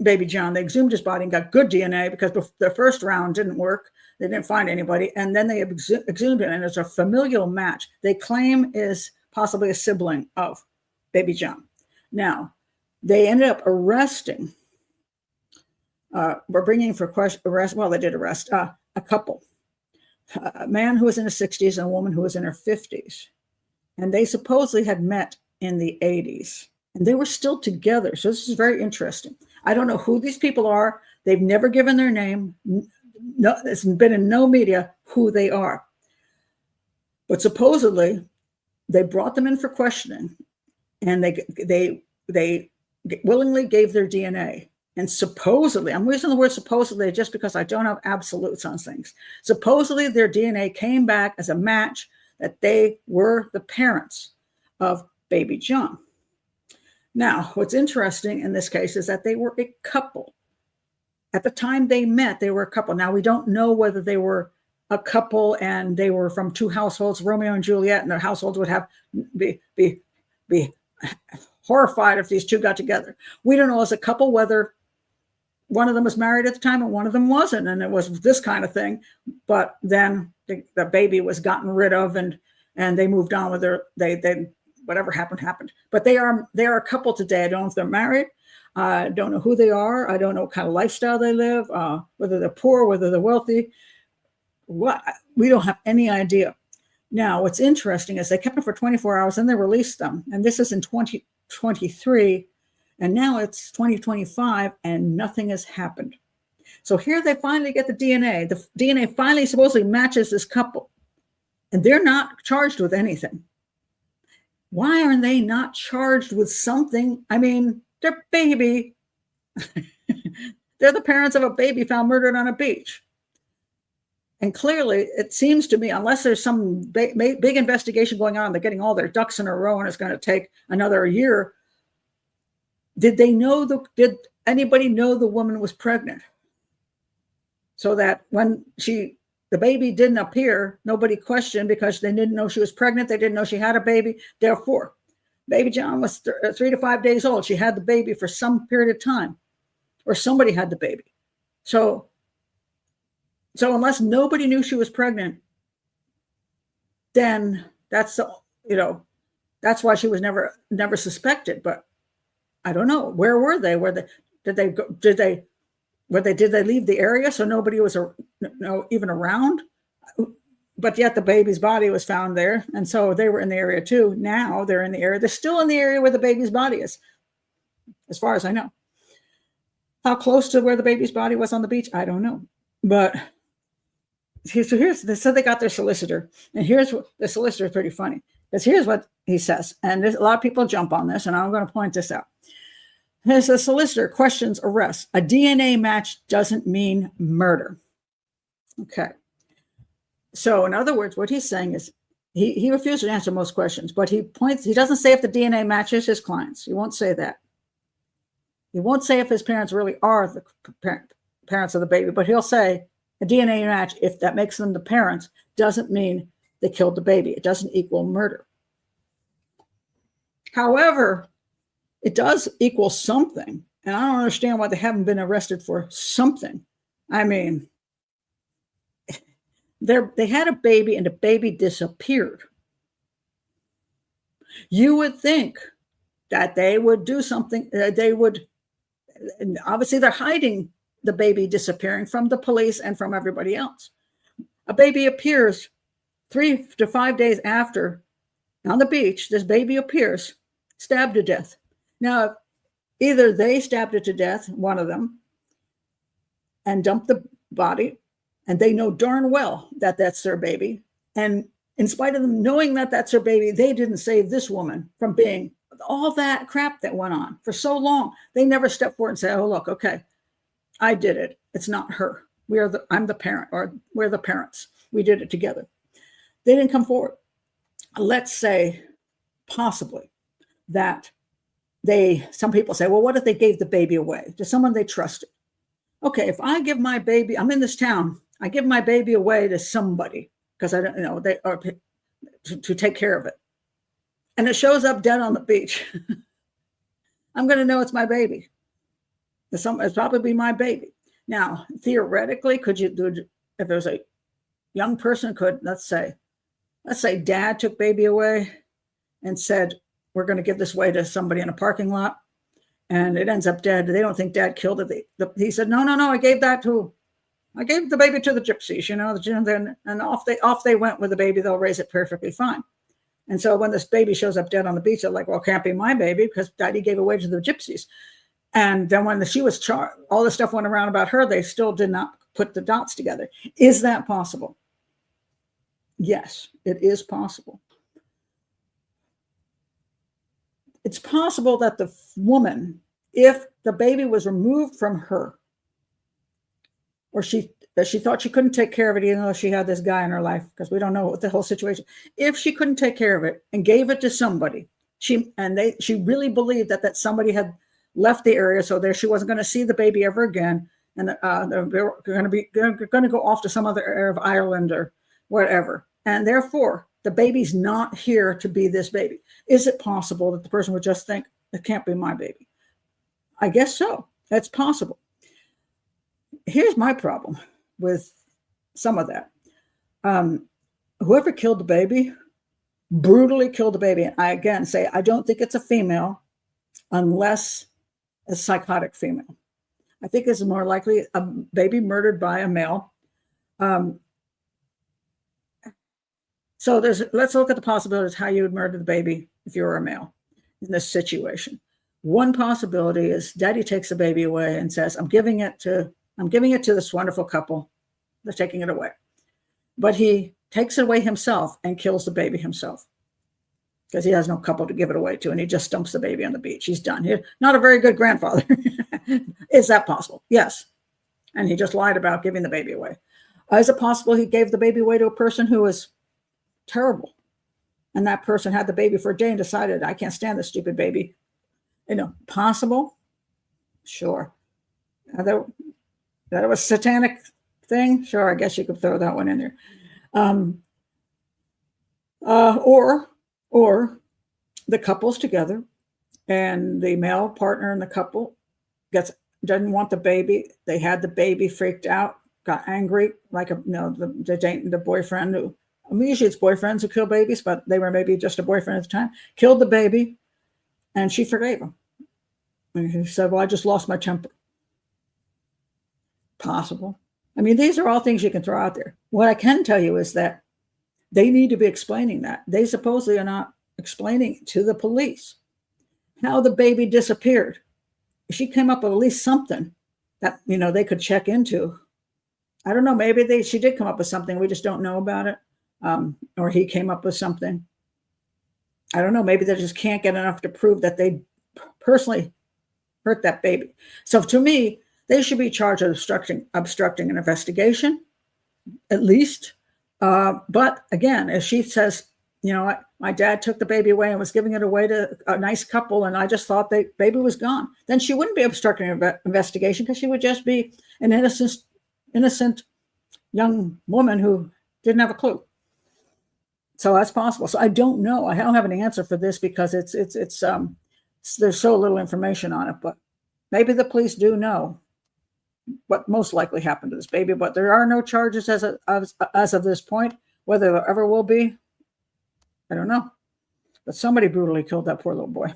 baby John, they exhumed his body and got good DNA, because the first round didn't work. They didn't find anybody, and then they exhumed it, and it's a familial match. They claim is possibly a sibling of baby John. Now, they ended up arresting. We're bringing for arrest. Well, they did arrest a couple, a man who was in his 60s and a woman who was in her 50s, and they supposedly had met in the 80s, and they were still together. So this is very interesting. I don't know who these people are. They've never given their name. No, it's been in no media who they are. But supposedly, they brought them in for questioning, and they willingly gave their DNA. And supposedly, I'm using the word supposedly just because I don't have absolutes on things. Supposedly, their DNA came back as a match that they were the parents of baby John. Now, what's interesting in this case is that they were a couple. At the time they met, they were a couple. Now, we don't know whether they were a couple and they were from two households, Romeo and Juliet, and their households would be horrified if these two got together. We don't know as a couple whether one of them was married at the time and one of them wasn't, and it was this kind of thing. But then the baby was gotten rid of, and they moved on with their whatever happened. But they are a couple today. I don't know if they're married. I don't know who they are. I don't know what kind of lifestyle they live, whether they're poor, whether they're wealthy. We don't have any idea. Now, what's interesting is they kept them for 24 hours and they released them. And this is in 2023. And now it's 2025 and nothing has happened. So here they finally get the DNA. The DNA finally supposedly matches this couple. And they're not charged with anything. Why are they not charged with something? I mean, their baby, they're the parents of a baby found murdered on a beach. And clearly, it seems to me, unless there's some big investigation going on, they're getting all their ducks in a row and it's going to take another year. Did anybody know the woman was pregnant? So that when the baby didn't appear, nobody questioned because they didn't know she was pregnant. They didn't know she had a baby. Therefore, baby John was 3 to 5 days old. She had the baby for some period of time, or somebody had the baby. So unless nobody knew she was pregnant, then that's why she was never suspected. But I don't know, where were they? Did they leave the area so nobody was even around? But yet the baby's body was found there, and so they were in the area too. Now they're in the area. They're still in the area where the baby's body is, as far as I know. How close to where the baby's body was on the beach, I don't know. But so they got their solicitor, and here's what the solicitor is pretty funny, because here's what he says, and a lot of people jump on this, and I'm going to point this out. As a solicitor questions arrest, a DNA match doesn't mean murder. Okay. So in other words, what he's saying is he refuses to answer most questions, but he doesn't say if the DNA matches his clients. He won't say that. He won't say if his parents really are the parents of the baby, but he'll say a DNA match, if that makes them the parents, doesn't mean they killed the baby. It doesn't equal murder. However, it does equal something. And I don't understand why they haven't been arrested for something. I mean, they had a baby and the baby disappeared. You would think that they would do something. Obviously they're hiding the baby disappearing from the police and from everybody else. A baby appears 3 to 5 days after on the beach. This baby appears stabbed to death. Now, either they stabbed it to death, one of them, and dumped the body, and they know darn well that that's their baby. And in spite of them knowing that that's their baby, they didn't save this woman from being all that crap that went on for so long. They never stepped forward and say, oh, look, okay, I did it. It's not her. I'm the parent, or we're the parents. We did it together. They didn't come forward. Let's say possibly that some people say, well, what if they gave the baby away to someone they trusted? Okay, if I give my baby, I'm in this town, I give my baby away to somebody because I don't know, they are to take care of it. And it shows up dead on the beach. I'm going to know it's my baby. It's probably my baby. Now, theoretically, could you do, if there's a young person let's say dad took baby away and said, we're going to give this away to somebody in a parking lot, and it ends up dead. They don't think dad killed it. He said, no, I gave the baby to the gypsies, and off they went with the baby. They'll raise it perfectly fine. And so when this baby shows up dead on the beach, they're like, well, it can't be my baby because daddy gave away to the gypsies. And then when she was charged, all the stuff went around about her, they still did not put the dots together. Is that possible? Yes, it is possible. It's possible that the woman, if the baby was removed from her, or she thought she couldn't take care of it, even though she had this guy in her life, because we don't know what the whole situation. If she couldn't take care of it and gave it to somebody, she really believed that somebody had left the area, so there she wasn't going to see the baby ever again, and they were going to go off to some other area of Ireland or whatever, and therefore the baby's not here to be this baby. Is it possible that the person would just think, it can't be my baby? I guess so. That's possible. Here's my problem with some of that. Whoever killed the baby brutally killed the baby. And I again say, I don't think it's a female unless a psychotic female. I think it's more likely a baby murdered by a male. So let's look at the possibilities how you would murder the baby if you were a male in this situation. One possibility is daddy takes the baby away and says, I'm giving it to this wonderful couple. They're taking it away. But he takes it away himself and kills the baby himself. because he has no couple to give it away to, and he just dumps the baby on the beach. He's done. He's not a very good grandfather. Is that possible? Yes. And he just lied about giving the baby away. Is it possible he gave the baby away to a person who was terrible, and that person had the baby for a day and decided, I can't stand this stupid baby? Possible? Sure. That it was a satanic thing? Sure, I guess you could throw that one in there. Or the couple's together, and the male partner in the couple doesn't want the baby. They had the baby, freaked out, got angry, like the boyfriend who, usually it's boyfriends who kill babies, but they were maybe just a boyfriend at the time, killed the baby, and she forgave him. And he said, well, I just lost my temper. Possible. I mean, these are all things you can throw out there. What I can tell you is that they need to be explaining that. They supposedly are not explaining to the police how the baby disappeared. She came up with at least something that, they could check into. I don't know, maybe she did come up with something. We just don't know about it. Or he came up with something. I don't know. Maybe they just can't get enough to prove that they personally hurt that baby. So to me, they should be charged with obstructing an investigation, at least. But again, if she says, my dad took the baby away and was giving it away to a nice couple, and I just thought the baby was gone, then she wouldn't be obstructing an investigation, because she would just be an innocent young woman who didn't have a clue. So that's possible. So I don't know. I don't have an answer for this, because there's so little information on it. But maybe the police do know what most likely happened to this baby. But there are no charges as of this point. Whether there ever will be, I don't know. But somebody brutally killed that poor little boy.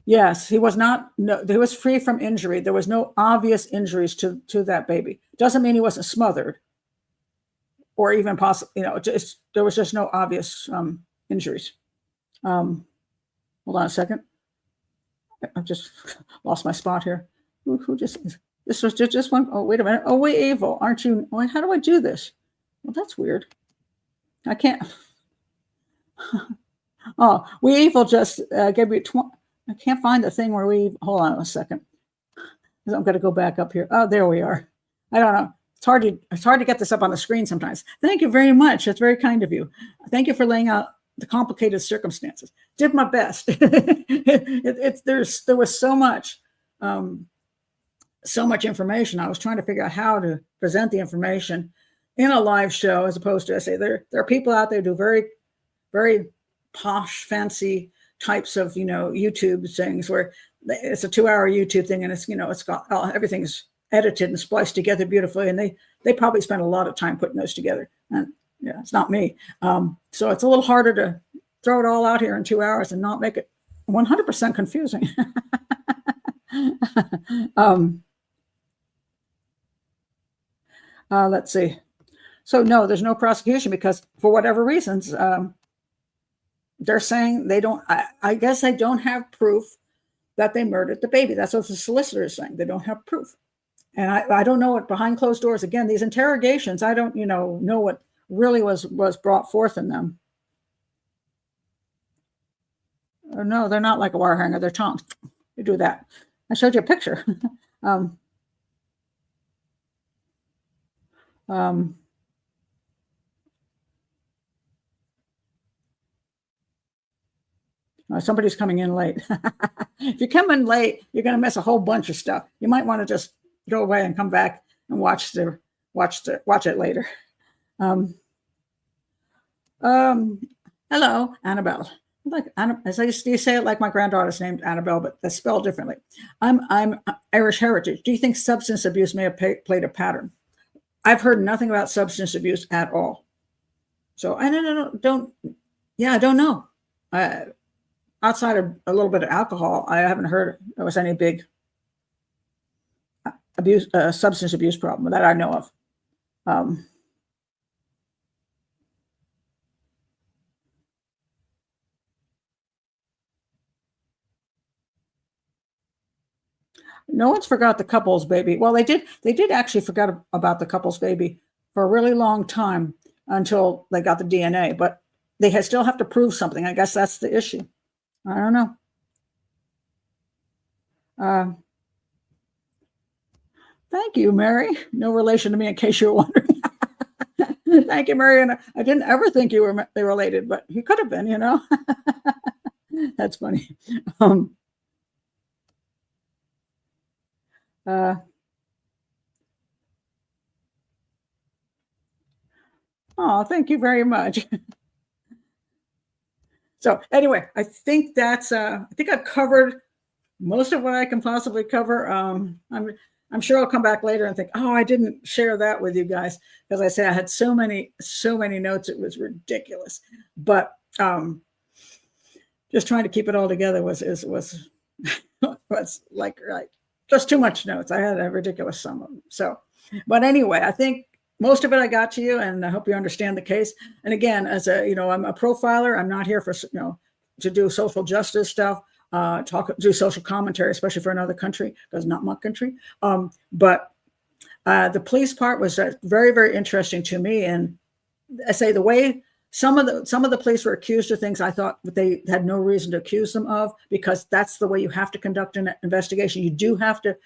Yes, he was not. No, he was free from injury. There was no obvious injuries to that baby. Doesn't mean he wasn't smothered, or even possible. There was just no obvious injuries. Hold on a second. I've just lost my spot here. Who just? This was just one. Oh, wait a minute. Oh, we evil, aren't you? How do I do this? Well, that's weird. I can't. Oh, we evil just gave me 20. I can't find the thing where we. Hold on a second. I'm going to go back up here. Oh, there we are. I don't know. It's hard to get this up on the screen sometimes. Thank you very much. That's very kind of you. Thank you for laying out the complicated circumstances. Did my best. There was so much information. I was trying to figure out how to present the information in a live show, as opposed to, I say, there are people out there who do very, very posh, fancy types of YouTube things where it's a 2-hour YouTube thing, and it's got everything's edited and spliced together beautifully, and they probably spend a lot of time putting those together. And yeah, it's not me. So it's a little harder to throw it all out here in 2 hours and not make it 100% confusing. Let's see. So no, there's no prosecution, because for whatever reasons, they're saying they don't. I guess they don't have proof that they murdered the baby. That's what the solicitor is saying. They don't have proof. And I don't know what behind closed doors. Again, these interrogations, I don't know what really was brought forth in them. No, they're not like a wire hanger. They're tongs. You do that. I showed you a picture. Somebody's coming in late. If you come in late, you're going to miss a whole bunch of stuff. You might want to just go away and come back and watch it later. Hello, Annabelle. As I used to say it, like my granddaughter's named Annabelle, but that's spelled differently. I'm Irish heritage. Do you think substance abuse may have played a pattern? I've heard nothing about substance abuse at all. So I don't know. Outside of a little bit of alcohol, I haven't heard there was any big substance abuse problem that I know of. No one's forgot the couple's baby. Well, they did actually forget about the couple's baby for a really long time. until they got the DNA, but they still have to prove something. I guess that's the issue. I don't know. Thank you, Mary. No relation to me, in case you're wondering. Thank you, Mary. And I didn't ever think you were related, but he could have been, you know. That's funny. Oh, thank you very much. So anyway, I think that's I think I've covered most of what I can possibly cover. I'm sure I'll come back later and think, oh, I didn't share that with you guys, because I say I had so many notes, it was ridiculous. But just trying to keep it all together was like, right, just too much notes. I had a ridiculous sum of them. So, but anyway, I think most of it I got to you, and I hope you understand the case. And again, as a, you know, I'm a profiler. I'm not here for, you know, to do social justice stuff, do social commentary, especially for another country, because not my country. But the police part was very, very interesting to me. And I say the way some of the police were accused of things I thought they had no reason to accuse them of, because that's the way you have to conduct an investigation. You do have to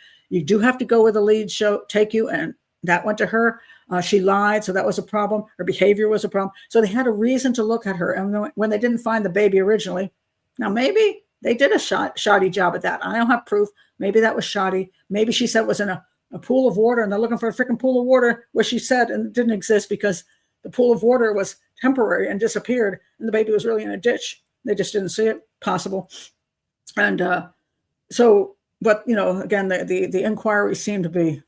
go where the leads take you, and that went to her. She lied, so that was a problem. Her behavior was a problem. So they had a reason to look at her. And when they didn't find the baby originally, now maybe they did a shoddy job at that. I don't have proof. Maybe that was shoddy. Maybe she said it was in a pool of water, and they're looking for a freaking pool of water where she said and it didn't exist, because the pool of water was temporary and disappeared, and the baby was really in a ditch. They just didn't see it. Possible. And so, but you know, again, the inquiry seemed to be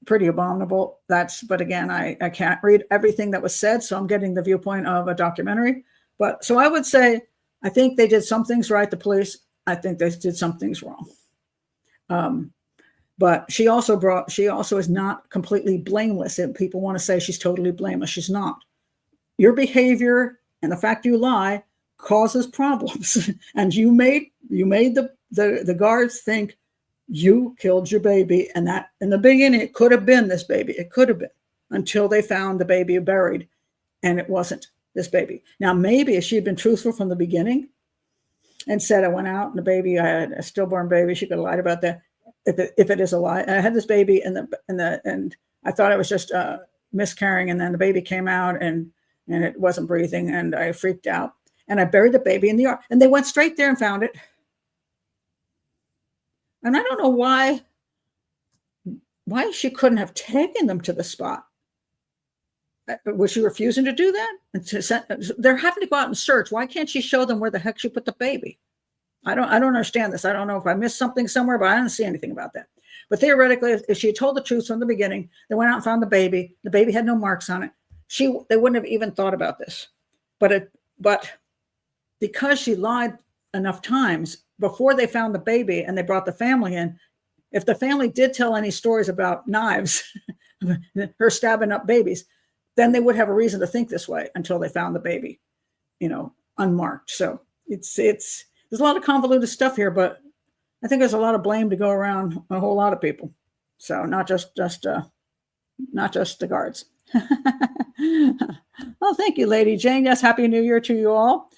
pretty abominable. But again, I can't read everything that was said, so I'm getting the viewpoint of a documentary. But so I would say, I think they did some things right, the police. I think they did some things wrong. But she also is not completely blameless. And people want to say she's totally blameless. She's not. Your behavior and the fact you lie causes problems. And you made the guards think you killed your baby, and that in the beginning it could have been this baby. It could have been, until they found the baby buried, and it wasn't this baby. Now, maybe if she had been truthful from the beginning and said, I went out and the baby, I had a stillborn baby, she could have lied about that. If it is a lie, I had this baby and I thought I was just miscarrying, and then the baby came out and it wasn't breathing, and I freaked out, and I buried the baby in the yard, and they went straight there and found it. And I don't know why she couldn't have taken them to the spot. Was she refusing to do that? And they're having to go out and search. Why can't she show them where the heck she put the baby? I don't understand this. I don't know if I missed something somewhere, but I didn't see anything about that. But theoretically, if she had told the truth from the beginning, they went out and found the baby. The baby had no marks on it. They wouldn't have even thought about this. But because she lied enough times before they found the baby and they brought the family in, if the family did tell any stories about knives, her stabbing up babies, then they would have a reason to think this way until they found the baby, you know, unmarked. So there's a lot of convoluted stuff here, but I think there's a lot of blame to go around a whole lot of people. So not just the guards. Well, thank you, Lady Jane. Yes, Happy New Year to you all.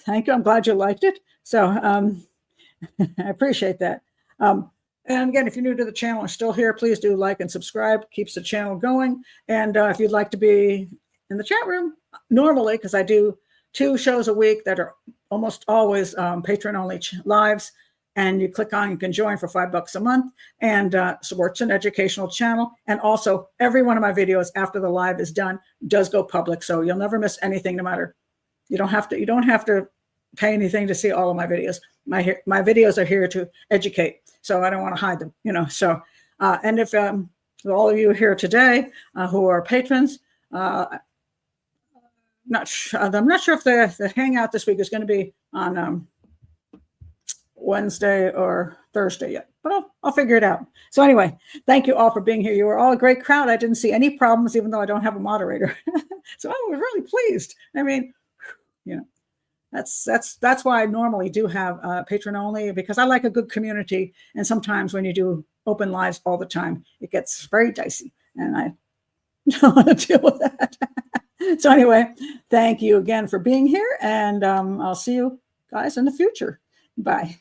Thank you. I'm glad you liked it. So I appreciate that. And again, if you're new to the channel and still here, please do like and subscribe. Keeps the channel going. And if you'd like to be in the chat room, normally, because I do 2 shows a week that are almost always patron-only lives, and you can join for $5 a month, and supports an educational channel. And also, every one of my videos after the live is done does go public, so you'll never miss anything, no matter. You don't have to pay anything to see all of my videos. My videos are here to educate, so I don't want to hide them, you know. So, and if all of you here today who are patrons, I'm not sure if the hangout this week is going to be on Wednesday or Thursday yet, but I'll figure it out. So anyway, thank you all for being here. You were all a great crowd. I didn't see any problems, even though I don't have a moderator. So I was really pleased. I mean, you know, that's why I normally do have patron only, because I like a good community. And sometimes when you do open lives all the time, it gets very dicey. And Don't want to deal with that. So anyway, thank you again for being here, and I'll see you guys in the future. Bye.